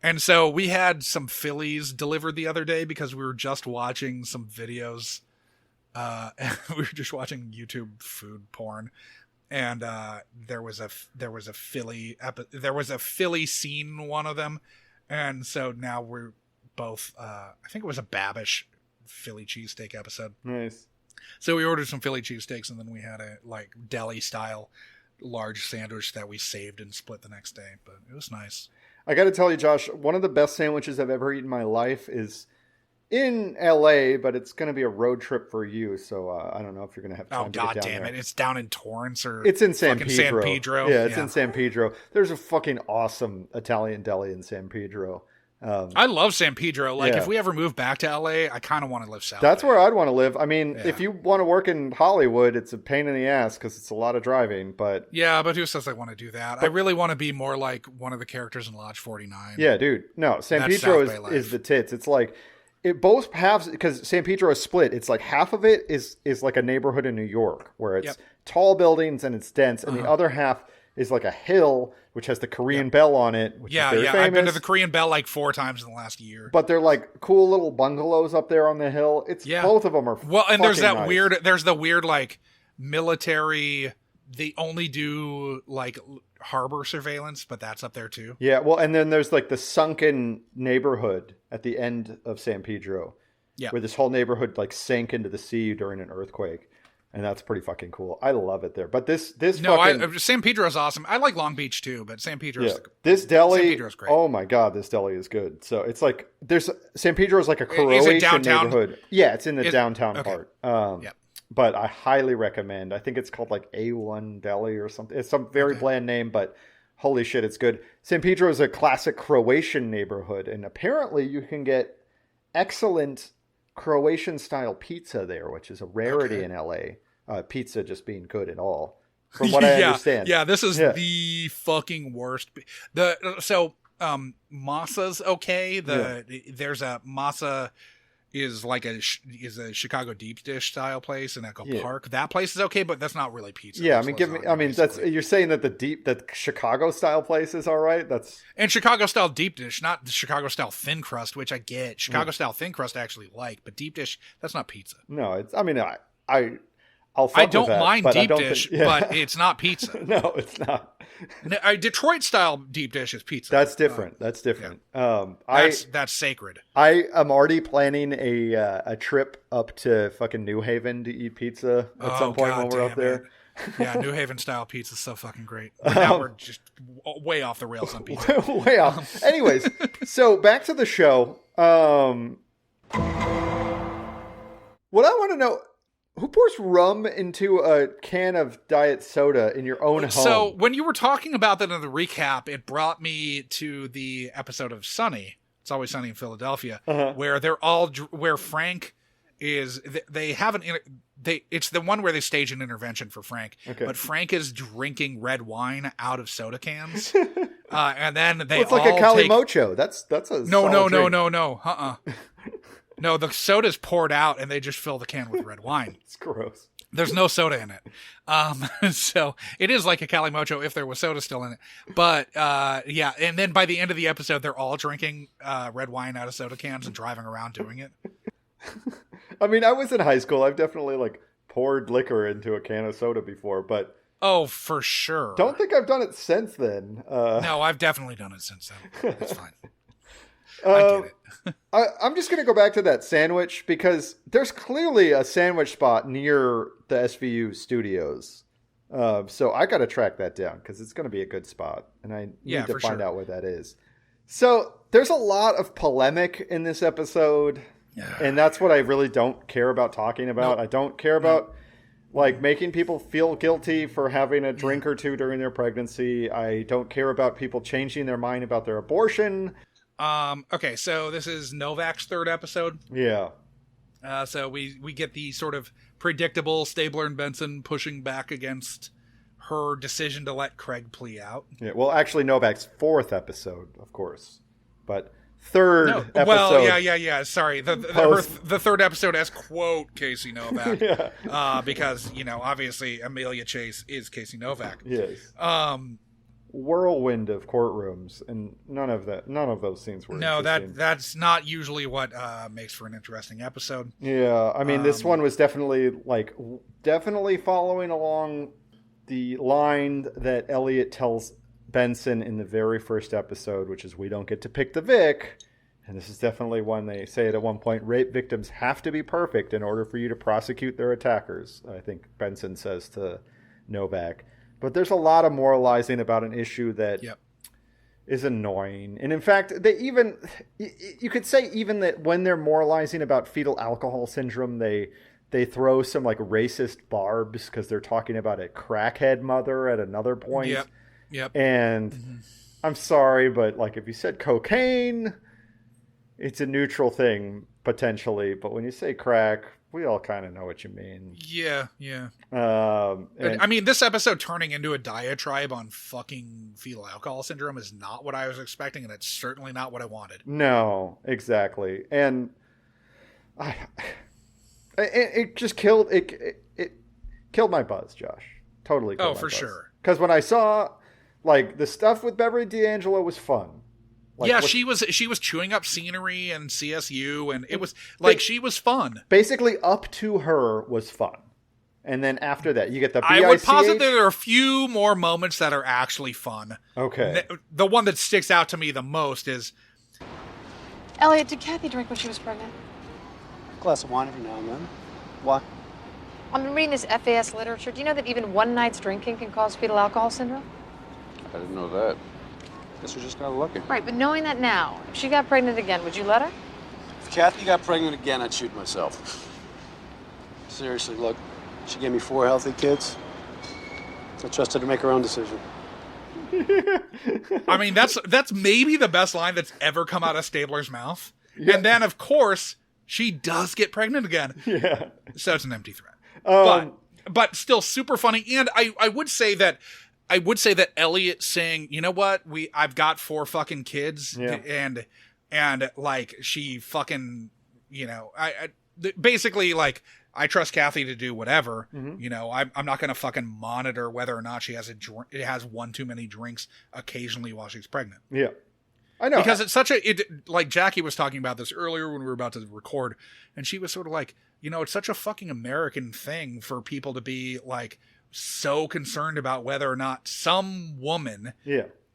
And so we had some Phillies delivered the other day because we were just watching some videos. We were just watching YouTube food porn. And there was a Philly scene in one of them, and so now we're both. I think it was a Babish Philly cheesesteak episode. Nice. So we ordered some Philly cheesesteaks, and then we had a like deli style large sandwich that we saved and split the next day. But it was nice. I got to tell you, Josh, one of the best sandwiches I've ever eaten in my life is in LA, but it's going to be a road trip for you, so I don't know if you're going to have time to get down damn there. It. It's down in Torrance or it's in San Pedro. San Pedro. Yeah, it's in San Pedro. There's a fucking awesome Italian deli in San Pedro. I love San Pedro. Like, Yeah. if we ever move back to LA, I kind of want to live south. That's there. where I'd want to live. I mean, Yeah. if you want to work in Hollywood, it's a pain in the ass because it's a lot of driving. But Yeah, but who says I want to do that? I really want to be more like one of the characters in Lodge 49. yeah, dude, no, San That's Pedro South Bay life. is the tits. It's like it both halves because San Pedro is split. It's like half of it is like a neighborhood in New York where it's Yep. tall buildings and it's dense, and the other half is like a hill which has the Korean Bell on it. Which Yeah, is very yeah. famous. I've been to the Korean Bell like 4 times in the last year. But they're like cool little bungalows up there on the hill. It's both of them are well, and there's that fucking nice. there's the weird like military. They only do like harbor surveillance, but that's up there too. Yeah, well, and then there's like the sunken neighborhood at the end of San Pedro, Yeah. where this whole neighborhood like sank into the sea during an earthquake, and that's pretty fucking cool. I love it there. But this No, fucking San Pedro's awesome. I like Long Beach too, but San Pedro's yeah, this deli. San Pedro's great. Oh my god, this deli is good. So it's like there's San Pedro is like a Croatian downtown? neighborhood. Yeah, it's in the downtown okay. part. Yep. But I highly recommend. I think it's called like A1 Deli or something. It's some very bland name, but holy shit, it's good. San Pedro is a classic Croatian neighborhood, and apparently you can get excellent Croatian-style pizza there, which is a rarity in LA. Pizza just being good at all, from what I understand. Yeah, this is the fucking worst. Massa's okay. There's a Massa is like a Chicago deep dish style place in Echo Park. That place is okay, but that's not really pizza. Yeah, I mean, that's you're saying that Chicago style place is all right. And Chicago style deep dish, not the Chicago style thin crust, which I get. Chicago style thin crust I actually like, but deep dish, that's not pizza. No, it's. I mean, I'll fuck I don't with that, mind but I deep don't dish, think- but it's not pizza. No, it's not. Detroit style deep dish is pizza. That's different. That's different. That's sacred. I am already planning a trip up to fucking New Haven to eat pizza at some point when we're up there. Yeah, New Haven style pizza is so fucking great. But now we're just way off the rails on pizza. Way off. Anyways, so back to the show. What I want to know. Who pours rum into a can of diet soda in your own home? So when you were talking about that in the recap, it brought me to the episode of Sunny. It's Always Sunny in Philadelphia, where where Frank is. They have it's the one where they stage an intervention for Frank, but Frank is drinking red wine out of soda cans, and then it's like a Calimocho. That's a no. No, the soda's poured out and they just fill the can with red wine. It's gross. There's no soda in it. So it is like a Calimocho if there was soda still in it. But yeah, and then by the end of the episode, they're all drinking red wine out of soda cans and driving around doing it. I mean, I was in high school. I've definitely like poured liquor into a can of soda before, but oh, for sure. Don't think I've done it since then. No, I've definitely done it since then. It's fine. I get it. I'm just going to go back to that sandwich because there's clearly a sandwich spot near the SVU studios. So I got to track that down because it's going to be a good spot. And I need to find out where that is. So there's a lot of polemic in this episode. And that's what I really don't care about talking about. I don't care about like making people feel guilty for having a drink or two during their pregnancy. I don't care about people changing their mind about their abortion. Okay, so this is Novak's third episode. Yeah. So we get the sort of predictable Stabler and Benson pushing back against her decision to let Craig plea out. Yeah. Well, actually, Novak's fourth episode, of course, but third episode. Well, yeah. Sorry, the third episode as quote Casey Novak. Because obviously Amelia Chase is Casey Novak. Yes. Whirlwind of courtrooms, and none of those scenes were that's not usually what makes for an interesting episode. Yeah, I mean, this one was definitely following along the line that Elliot tells Benson in the very first episode, which is we don't get to pick the Vic. And this is definitely one they say at one point, rape victims have to be perfect in order for you to prosecute their attackers. I think Benson says to Novak. But there's a lot of moralizing about an issue that is annoying. And in fact, you could say even that when they're moralizing about fetal alcohol syndrome, they throw some like racist barbs because they're talking about a crackhead mother at another point. Yep. And I'm sorry, but like if you said cocaine, it's a neutral thing potentially, but when you say crack, we all kind of know what you mean. Yeah, yeah. And, I mean, this episode turning into a diatribe on fucking fetal alcohol syndrome is not what I was expecting, and it's certainly not what I wanted. no, exactly. And it just killed it killed my buzz, Josh. Totally killed my for buzz. sure. Because when I saw like the stuff with Beverly D'Angelo was fun. Like, yeah, she was chewing up scenery and CSU, and it was like she was fun. Basically, up to her was fun, and then after that, you get the BICH. I would posit that there are a few more moments that are actually fun. Okay. The one that sticks out to me the most is Elliot, did Kathy drink when she was pregnant? A glass of wine every now and then. Why? I've been reading this FAS literature. Do you know that even one night's drinking can cause fetal alcohol syndrome? I didn't know that. Guess we just got lucky. Right, but knowing that now, if she got pregnant again, would you let her? If Kathy got pregnant again, I'd shoot myself. Seriously, look, she gave me 4 healthy kids. I trust her to make her own decision. I mean, that's maybe the best line that's ever come out of Stabler's mouth. Yeah. And then, of course, she does get pregnant again. Yeah. So it's an empty threat. But still super funny. And I would say that Elliot saying, you know what, I've got 4 fucking kids, and like she fucking, you know, I basically like I trust Kathy to do whatever. Mm-hmm. You know, I'm not going to fucking monitor whether or not she has has one too many drinks occasionally while she's pregnant. Yeah, I know, because it's such like Jackie was talking about this earlier when we were about to record, and she was sort of like, you know, it's such a fucking American thing for people to be like so concerned about whether or not some woman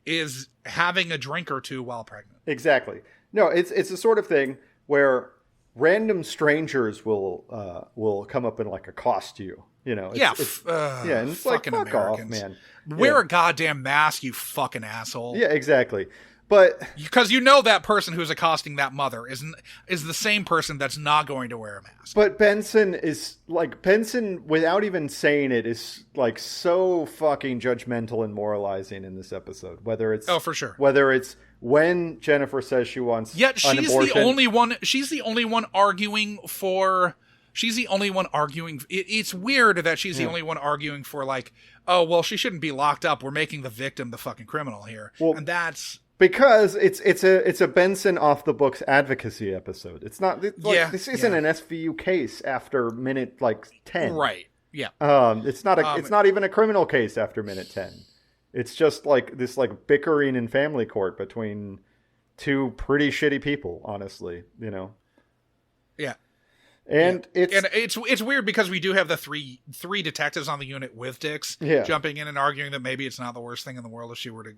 is having a drink or two while pregnant. Exactly. No, it's the sort of thing where random strangers will come up and like accost you. You know, and it's like, fuck Americans. off, man. Wear a goddamn mask, you fucking asshole. Yeah, exactly. But because you know that person who's accosting that mother is the same person that's not going to wear a mask. But Benson, without even saying it, is like so fucking judgmental and moralizing in this episode. Whether it's for sure. Whether it's when Jennifer says she wants an abortion. She's the only one arguing for. She's the only one arguing. It's weird that she's the only one arguing for like, oh well, she shouldn't be locked up. We're making the victim the fucking criminal here, and that's. Because it's a Benson off the books advocacy episode. It's not this isn't an SVU case after minute 10. Right. Yeah. It's not even a criminal case after minute 10. It's just like this bickering in family court between 2 pretty shitty people, honestly, you know. Yeah. And it's weird because we do have the three detectives on the unit with dicks jumping in and arguing that maybe it's not the worst thing in the world if she were to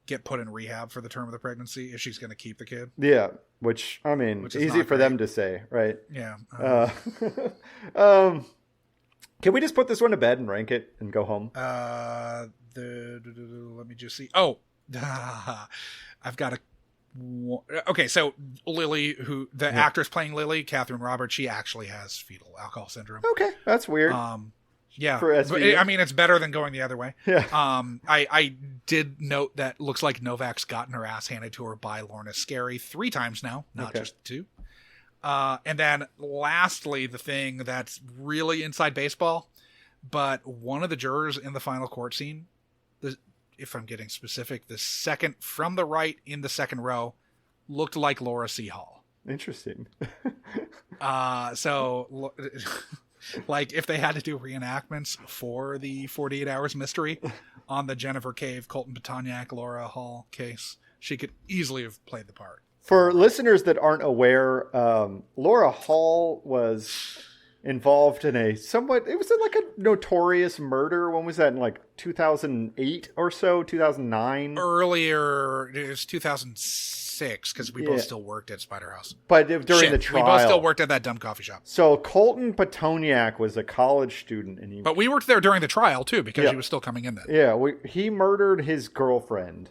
get put in rehab for the term of the pregnancy if she's going to keep the kid. Yeah, which I mean, easy for them to say, right? Yeah. Can we just put this one to bed and rank it and go home? Let me just see. Oh, I've got okay, so Lily, who the actress playing Lily, Catherine Roberts, she actually has fetal alcohol syndrome. Okay, that's weird. Yeah, for SVU. I mean, it's better than going the other way. Yeah. I did note that looks like Novak's gotten her ass handed to her by Lorna Scary 3 times now, not just 2. And then lastly, the thing that's really inside baseball, but one of the jurors in the final court scene, if I'm getting specific, the second from the right in the second row looked like Laura C. Hall. Interesting. So like if they had to do reenactments for the 48 Hours Mystery on the Jennifer Cave, Colton Patoniak, Laura Hall case, she could easily have played the part. For listeners that aren't aware, Laura Hall was involved in it was like a notorious murder. When was that? In like 2008 or so, 2009? Earlier, it was 2006 because we both still worked at Spider House. But during the trial. We both still worked at that dumb coffee shop. So Colton Patoniak was a college student. But we worked there during the trial too because he was still coming in then. Yeah, he murdered his girlfriend.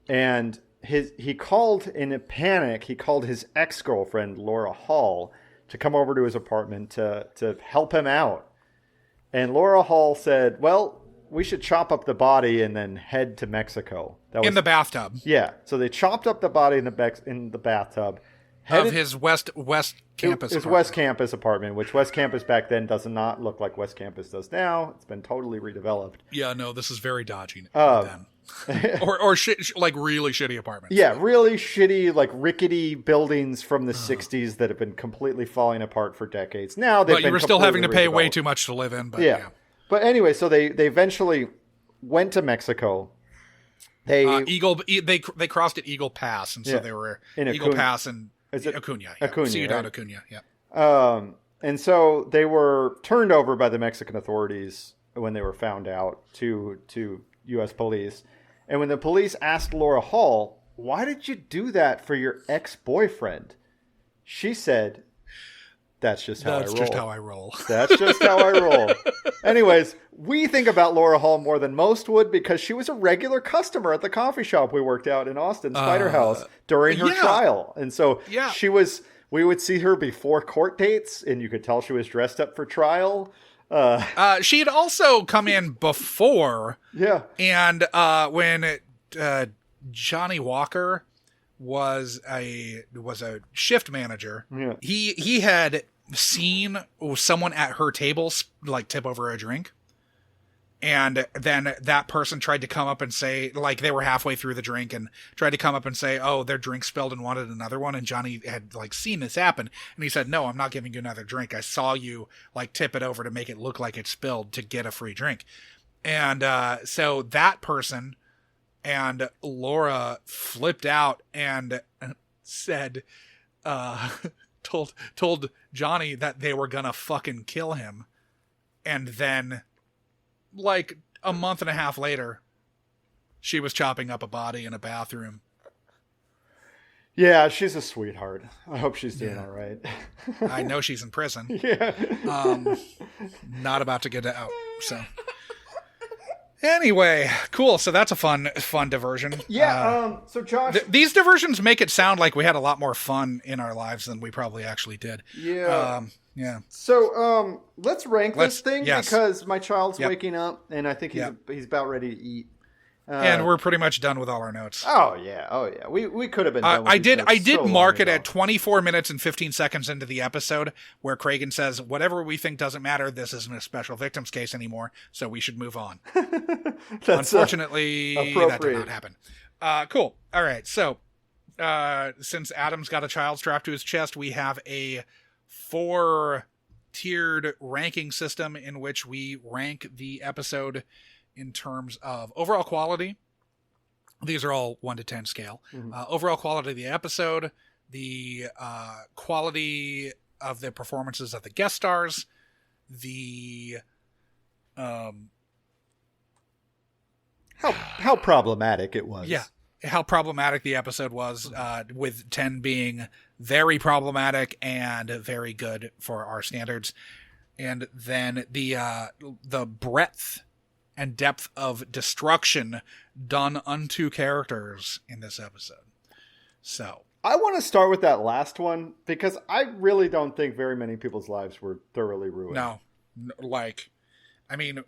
And he called in a panic, he called his ex-girlfriend, Laura Hall, to come over to his apartment to help him out. And Laura Hall said, well, we should chop up the body and then head to Mexico. That was, in the bathtub. Yeah. So they chopped up the body in the bathtub. Of his West Campus His West Campus apartment, which West Campus back then does not look like West Campus does now. It's been totally redeveloped. Yeah, no, this is very dodgy then. or like really shitty apartments. Yeah, really shitty, like rickety buildings from the 60s that have been completely falling apart for decades. Now they've been you were still having to pay way redeveloped. too much to live in. But Yeah. But anyway, so they eventually went to Mexico. They they crossed at Eagle Pass, and so they were in Eagle Acuna. Pass and Acuna. Yeah. Acuna, Ciudad right? Acuna. Yeah. And so they were turned over by the Mexican authorities when they were found out to U.S. police. And when the police asked Laura Hall, "Why did you do that for your ex-boyfriend?" she said, "That's just how I roll. That's just how I roll." Anyways, we think about Laura Hall more than most would because she was a regular customer at the coffee shop we worked out in Austin, Spider House, during her trial. And so we would see her before court dates, and you could tell she was dressed up for trial. She had also come in before. Yeah. And when Johnny Walker was a shift manager, he had seen someone at her table like tip over a drink, and then that person tried to come up and say, like, they were halfway through the drink and tried to come up and say, oh, their drink spilled and wanted another one, and Johnny had like seen this happen, and he said, no, I'm not giving you another drink. I saw you like tip it over to make it look like it spilled to get a free drink. And so that person and Laura flipped out and said, told Johnny that they were gonna fucking kill him. And then, like a month and a half later, she was chopping up a body in a bathroom. Yeah, she's a sweetheart. I hope she's doing all right. I know she's in prison. Yeah. Not about to get out, so... Anyway, cool. So that's a fun diversion. Yeah. So Josh, these diversions make it sound like we had a lot more fun in our lives than we probably actually did. Yeah. Yeah. So let's rank this thing because my child's Yep. waking up and I think he's about ready to eat. And we're pretty much done with all our notes. Oh yeah. We could have been done with I these did notes so mark long it ago. at 24 minutes and 15 seconds into the episode where Cragen says, whatever we think doesn't matter, this isn't a special victims case anymore, so we should move on. Unfortunately, that did not happen. Cool. All right. So since Adam's got a child strapped to his chest, we have a 4-tiered ranking system in which we rank the episode in terms of overall quality. These are all 1 to 10 scale. Overall quality of the episode, the quality of the performances of the guest stars, the how problematic it was. Yeah, how problematic the episode was, with 10 being very problematic and very good for our standards, and then the breadth and depth of destruction done unto characters in this episode. So I want to start with that last one because I really don't think very many people's lives were thoroughly ruined. No, I mean,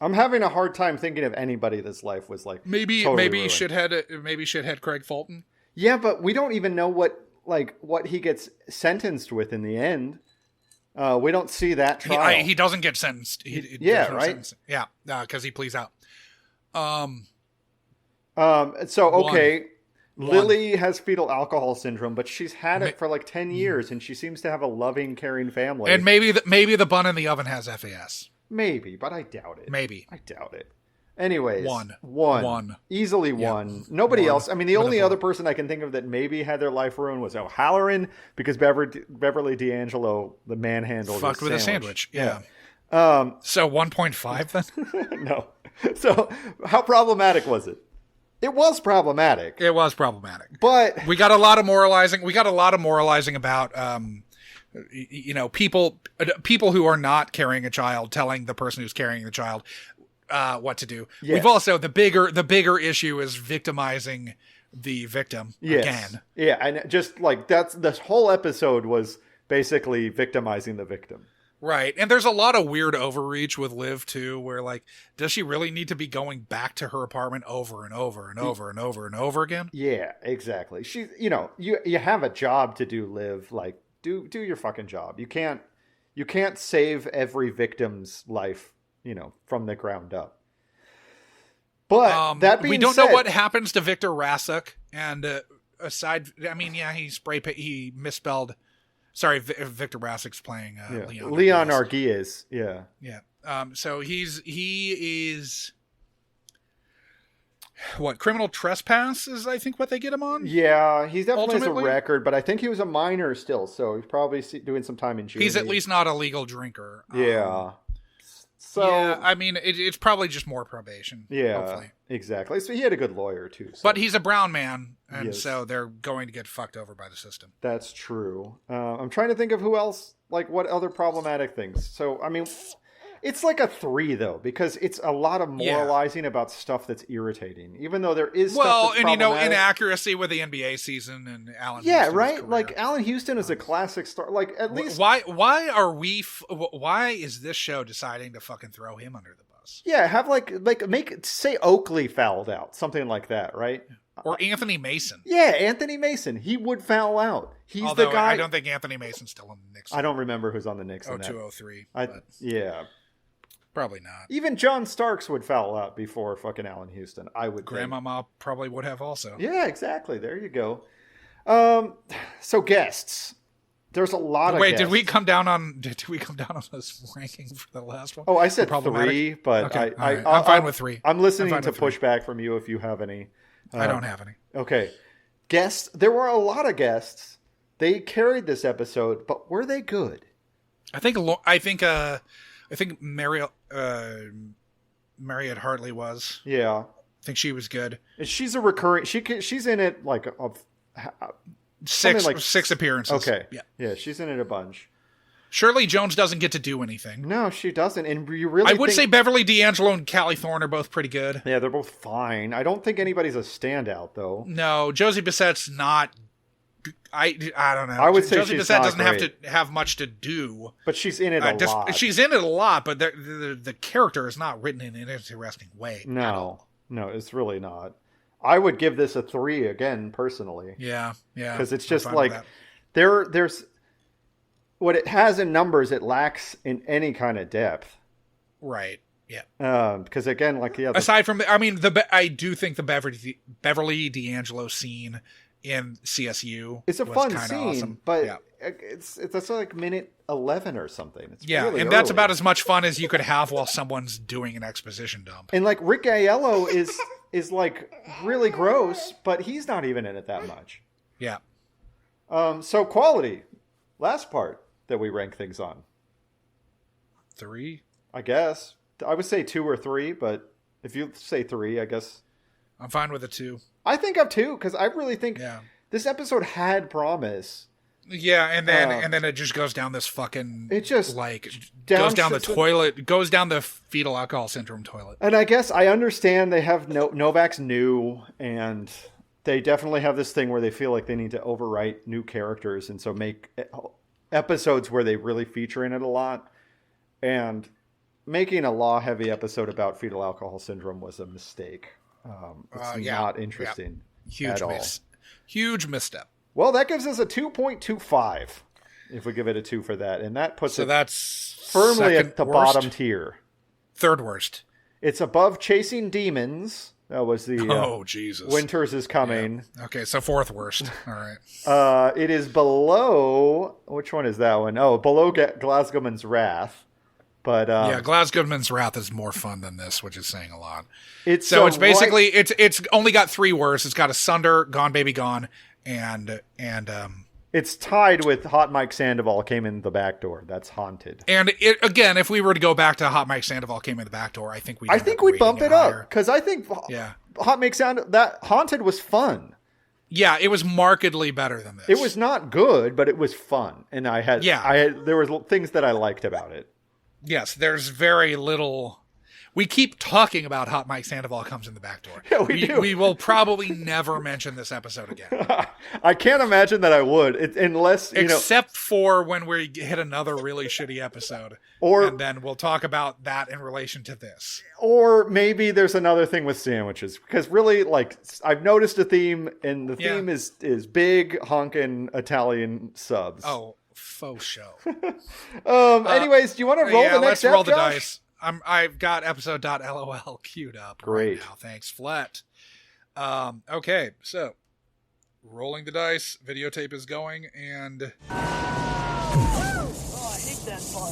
I'm having a hard time thinking of anybody that's life was like maybe totally ruined. shithead Craig Fulton. Yeah, but we don't even know what he gets sentenced with in the end. We don't see that trial. He doesn't get sentenced. Right? Yeah, because he pleads out. Lily has fetal alcohol syndrome, but she's had it for like 10 years, and she seems to have a loving, caring family. And maybe the bun in the oven has FAS. Maybe, but I doubt it. Maybe. I doubt it. Anyways, one. Easily one. Nobody else. I mean, the only other person I can think of that maybe had their life ruined was O'Halloran because Beverly D'Angelo, the manhandled, fucked with a sandwich. Yeah. So 1.5 then? No. So how problematic was it? It was problematic. It was problematic. But we got a lot of moralizing. We got a lot of moralizing about, people who are not carrying a child telling the person who's carrying the child what to do. Yes. We've also the bigger issue is victimizing the victim again. Yeah, and just like this whole episode was basically victimizing the victim. Right. And there's a lot of weird overreach with Liv too, where like, does she really need to be going back to her apartment over and over and over and over and over again? Yeah, exactly. She, you have a job to do, Liv. Like, do your fucking job. You can't save every victim's life, from the ground up. But that being we don't said, know what happens to Victor Rasuk, and he misspelled. Sorry, Victor Rasuk's playing Leon Arguez. Yeah. Yeah. So he is what, criminal trespass is I think what they get him on. Yeah, he's definitely has a record, but I think he was a minor still, so he's probably doing some time in jail. He's at least not a legal drinker. Yeah. So yeah, I mean, it's probably just more probation. Yeah, hopefully. Exactly. So he had a good lawyer too. So. But he's a brown man, and so they're going to get fucked over by the system. That's true. I'm trying to think of who else, like what other problematic things. So I mean, it's like a 3 though, because it's a lot of moralizing about stuff that's irritating, even though there is stuff that's inaccuracy with the NBA season and Allan. Yeah, Houston's right. career. Like Allan Houston is a classic star. Like at least why is this show deciding to fucking throw him under the bus? Yeah, have say Oakley fouled out, something like that, right? Or Anthony Mason. Yeah, Anthony Mason. He would foul out. He's the guy. I don't think Anthony Mason's still on the Knicks. I don't remember who's on the Knicks. 0203. Yeah. Probably not. Even John Starks would foul out before fucking Allan Houston. I would. Grandmama probably would have also. Yeah, exactly. There you go. So guests. There's a lot of. Wait, guests. did we come down on this ranking for the last one? Oh, I said 3, but okay. I'm fine with 3. I'm listening to pushback from you if you have any. I don't have any. Okay, guests. There were a lot of guests. They carried this episode, but were they good? I think Marriott Hartley was. Yeah. I think she was good. She's a recurring. She's in it like six appearances. Okay. Yeah, she's in it a bunch. Shirley Jones doesn't get to do anything. No, she doesn't. And you really I would say Beverly D'Angelo and Callie Thorne are both pretty good. Yeah, they're both fine. I don't think anybody's a standout though. No, Josie Bissett's not. I don't know. I would say Josie she's Bissett not doesn't great. have to have much to do, but she's in it a lot. She's in it a lot, but the character is not written in an interesting way. No, it's really not. I would give this a 3 again personally. Yeah, because it's just like there's what it has in numbers, it lacks in any kind of depth. Right. Yeah. Because again, aside from I do think the Beverly D'Angelo scene in CSU. It's a fun scene, awesome. But that's like minute 11 or something. It's really and early. that's about as much fun as you could have while someone's doing an exposition dump. And like Rick Aiello is like really gross, but he's not even in it that much. Yeah. So quality, last part that we rank things on. 3, I guess. I would say 2 or 3, but if you say 3, I guess I'm fine with a 2. I think of 2 because I really think this episode had promise. Yeah, and then it just goes down this fucking. It just goes down the toilet, goes down the fetal alcohol syndrome toilet. And I guess I understand they have Novak's new, and they definitely have this thing where they feel like they need to overwrite new characters, and so make episodes where they really feature in it a lot. And making a law-heavy episode about fetal alcohol syndrome was a mistake. It's not interesting at all. Huge misstep. Well, that gives us a 2.25 if we give it a 2 for that. And that puts that's firmly at the worst. bottom tier. Third worst. It's above Chasing Demons. That was the Jesus. Winters is Coming. Yeah. Okay, so 4th worst. All right. It is below, which one is that one? Oh, below Glasgowman's Wrath. But Glasgowman's Wrath is more fun than this, which is saying a lot. It's basically it's only got 3 worse. It's got Asunder, Gone Baby Gone, and it's tied with Hot Mike Sandoval Came in the Back Door. That's Haunted. And again, if we were to go back to Hot Mike Sandoval Came in the Back Door, I think we'd bump it up because I think Hot Mike that Haunted was fun. Yeah, it was markedly better than this. It was not good, but it was fun, and there were things that I liked about it. Yes, there's very little. We keep talking about Hot Mike Sandoval comes in the back door. Yeah, we do. We will probably never mention this episode again. I can't imagine that I would, unless, Except for when we hit another really shitty episode. And then we'll talk about that in relation to this. Or maybe there's another thing with sandwiches. Because really, like, I've noticed a theme, and the theme is big, honkin' Italian subs. Oh, faux show. Anyways, do you want to roll the next let's roll the Josh? dice. I've got episode.lol queued up. Great. Right now. Thanks, Flet. Okay, so rolling the dice. Videotape is going, and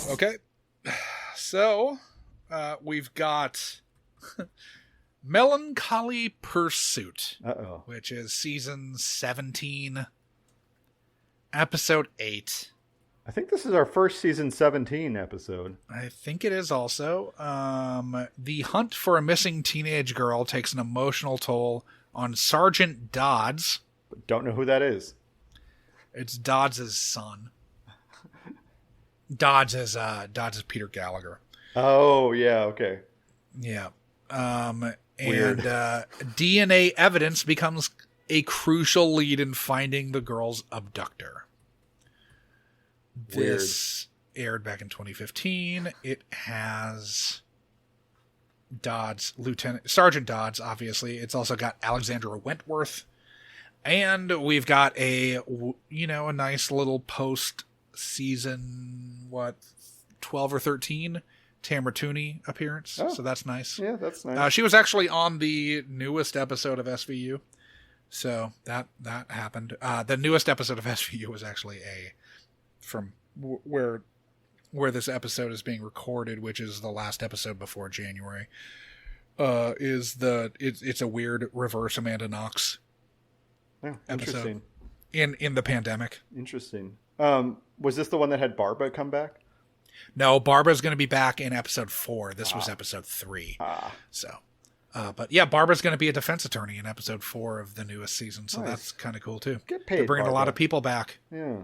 okay. So we've got Melancholy Pursuit, which is season 17, episode 8. I think this is our first season 17 episode. I think it is also. The hunt for a missing teenage girl takes an emotional toll on Sergeant Dodds. Don't know who that is. It's Dodds' son. Dodds is Peter Gallagher. Oh, yeah, okay. Yeah. And DNA evidence becomes a crucial lead in finding the girl's abductor. This aired back in 2015. It has Sergeant Dodds, obviously. It's also got Alexandra Wentworth. And we've got a nice little post-season, 12 or 13 Tamara Tooney appearance. Oh, so that's nice. Yeah, that's nice. She was actually on the newest episode of SVU. So that happened. The newest episode of SVU was actually from where this episode is being recorded, which is the last episode before January, it's a weird reverse Amanda Knox interesting episode in the pandemic. Interesting. Was this the one that had Barbara come back? No, Barbara's going to be back in episode 4. This was episode 3. So, but yeah, Barbara's going to be a defense attorney in episode 4 of the newest season. So that's kind of cool too. Get paid. They're bringing Barbara. a lot of people back. Yeah.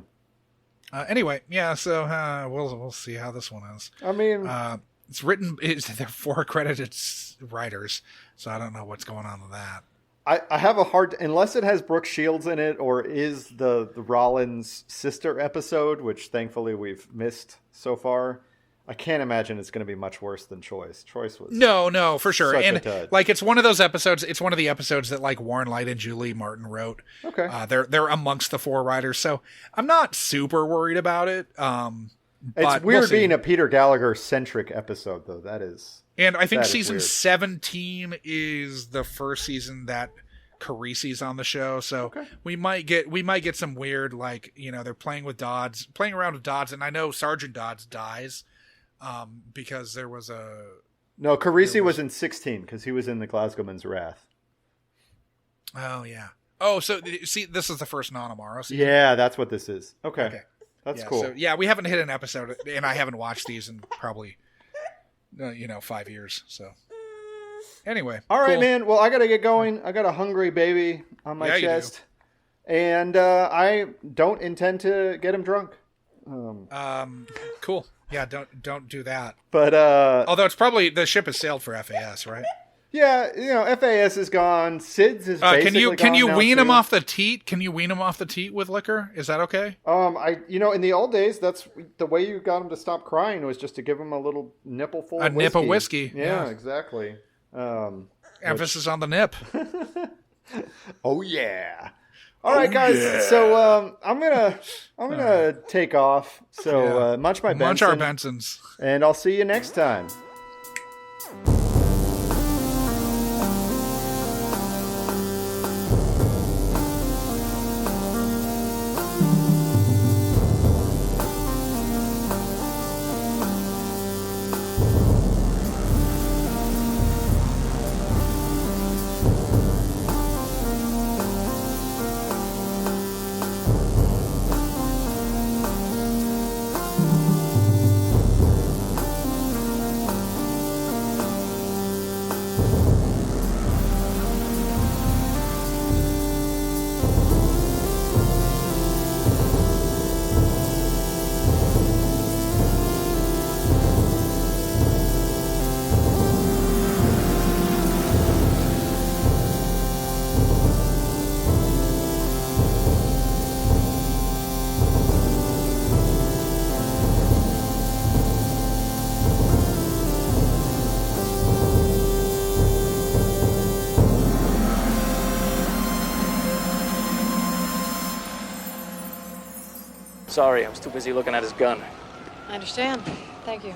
Anyway, yeah, so we'll see how this one is. I mean, they're 4 accredited writers, so I don't know what's going on with that. I have a hard, unless it has Brooke Shields in it or is the Rollins sister episode, which thankfully we've missed so far. I can't imagine it's going to be much worse than Choice. Choice was no, for sure. such And a dud. like, it's one of those episodes. It's one of the episodes that like Warren Light and Julie Martin wrote. Okay. They're amongst the 4 writers, so I'm not super worried about it. It's weird being a Peter Gallagher centric episode, though. That is. And I think that is season weird. 17 is the first season that Carisi's on the show, so we might get some weird, like, they're playing around with Dodds, and I know Sergeant Dodds dies. Because there was No, Carisi was in 16 because he was in the Glasgowman's Wrath. Oh, yeah. Oh, so see, this is the first non-Amaro season? Yeah, that's what this is. Okay. That's cool. So, yeah, we haven't hit an episode, and I haven't watched these in probably, 5 years. So, anyway. All right, cool. man. Well, I got to get going. I got a hungry baby on my chest. And I don't intend to get him drunk. Cool. Yeah, don't do that. But although it's probably the ship has sailed for FAS, right? Yeah, FAS is gone. SIDS is basically can you gone wean now, him too. off the teat? Can you wean him off the teat with liquor? Is that okay? In the old days, that's the way you got him to stop crying was just to give him a little nipple full of whiskey. nip of whiskey. Yeah, exactly. Emphasis on the nip. Oh yeah. All right, guys. Yeah. So I'm gonna take off. So munch my Benson. Munch our Bensons. And I'll see you next time. Sorry, I was too busy looking at his gun. I understand. Thank you.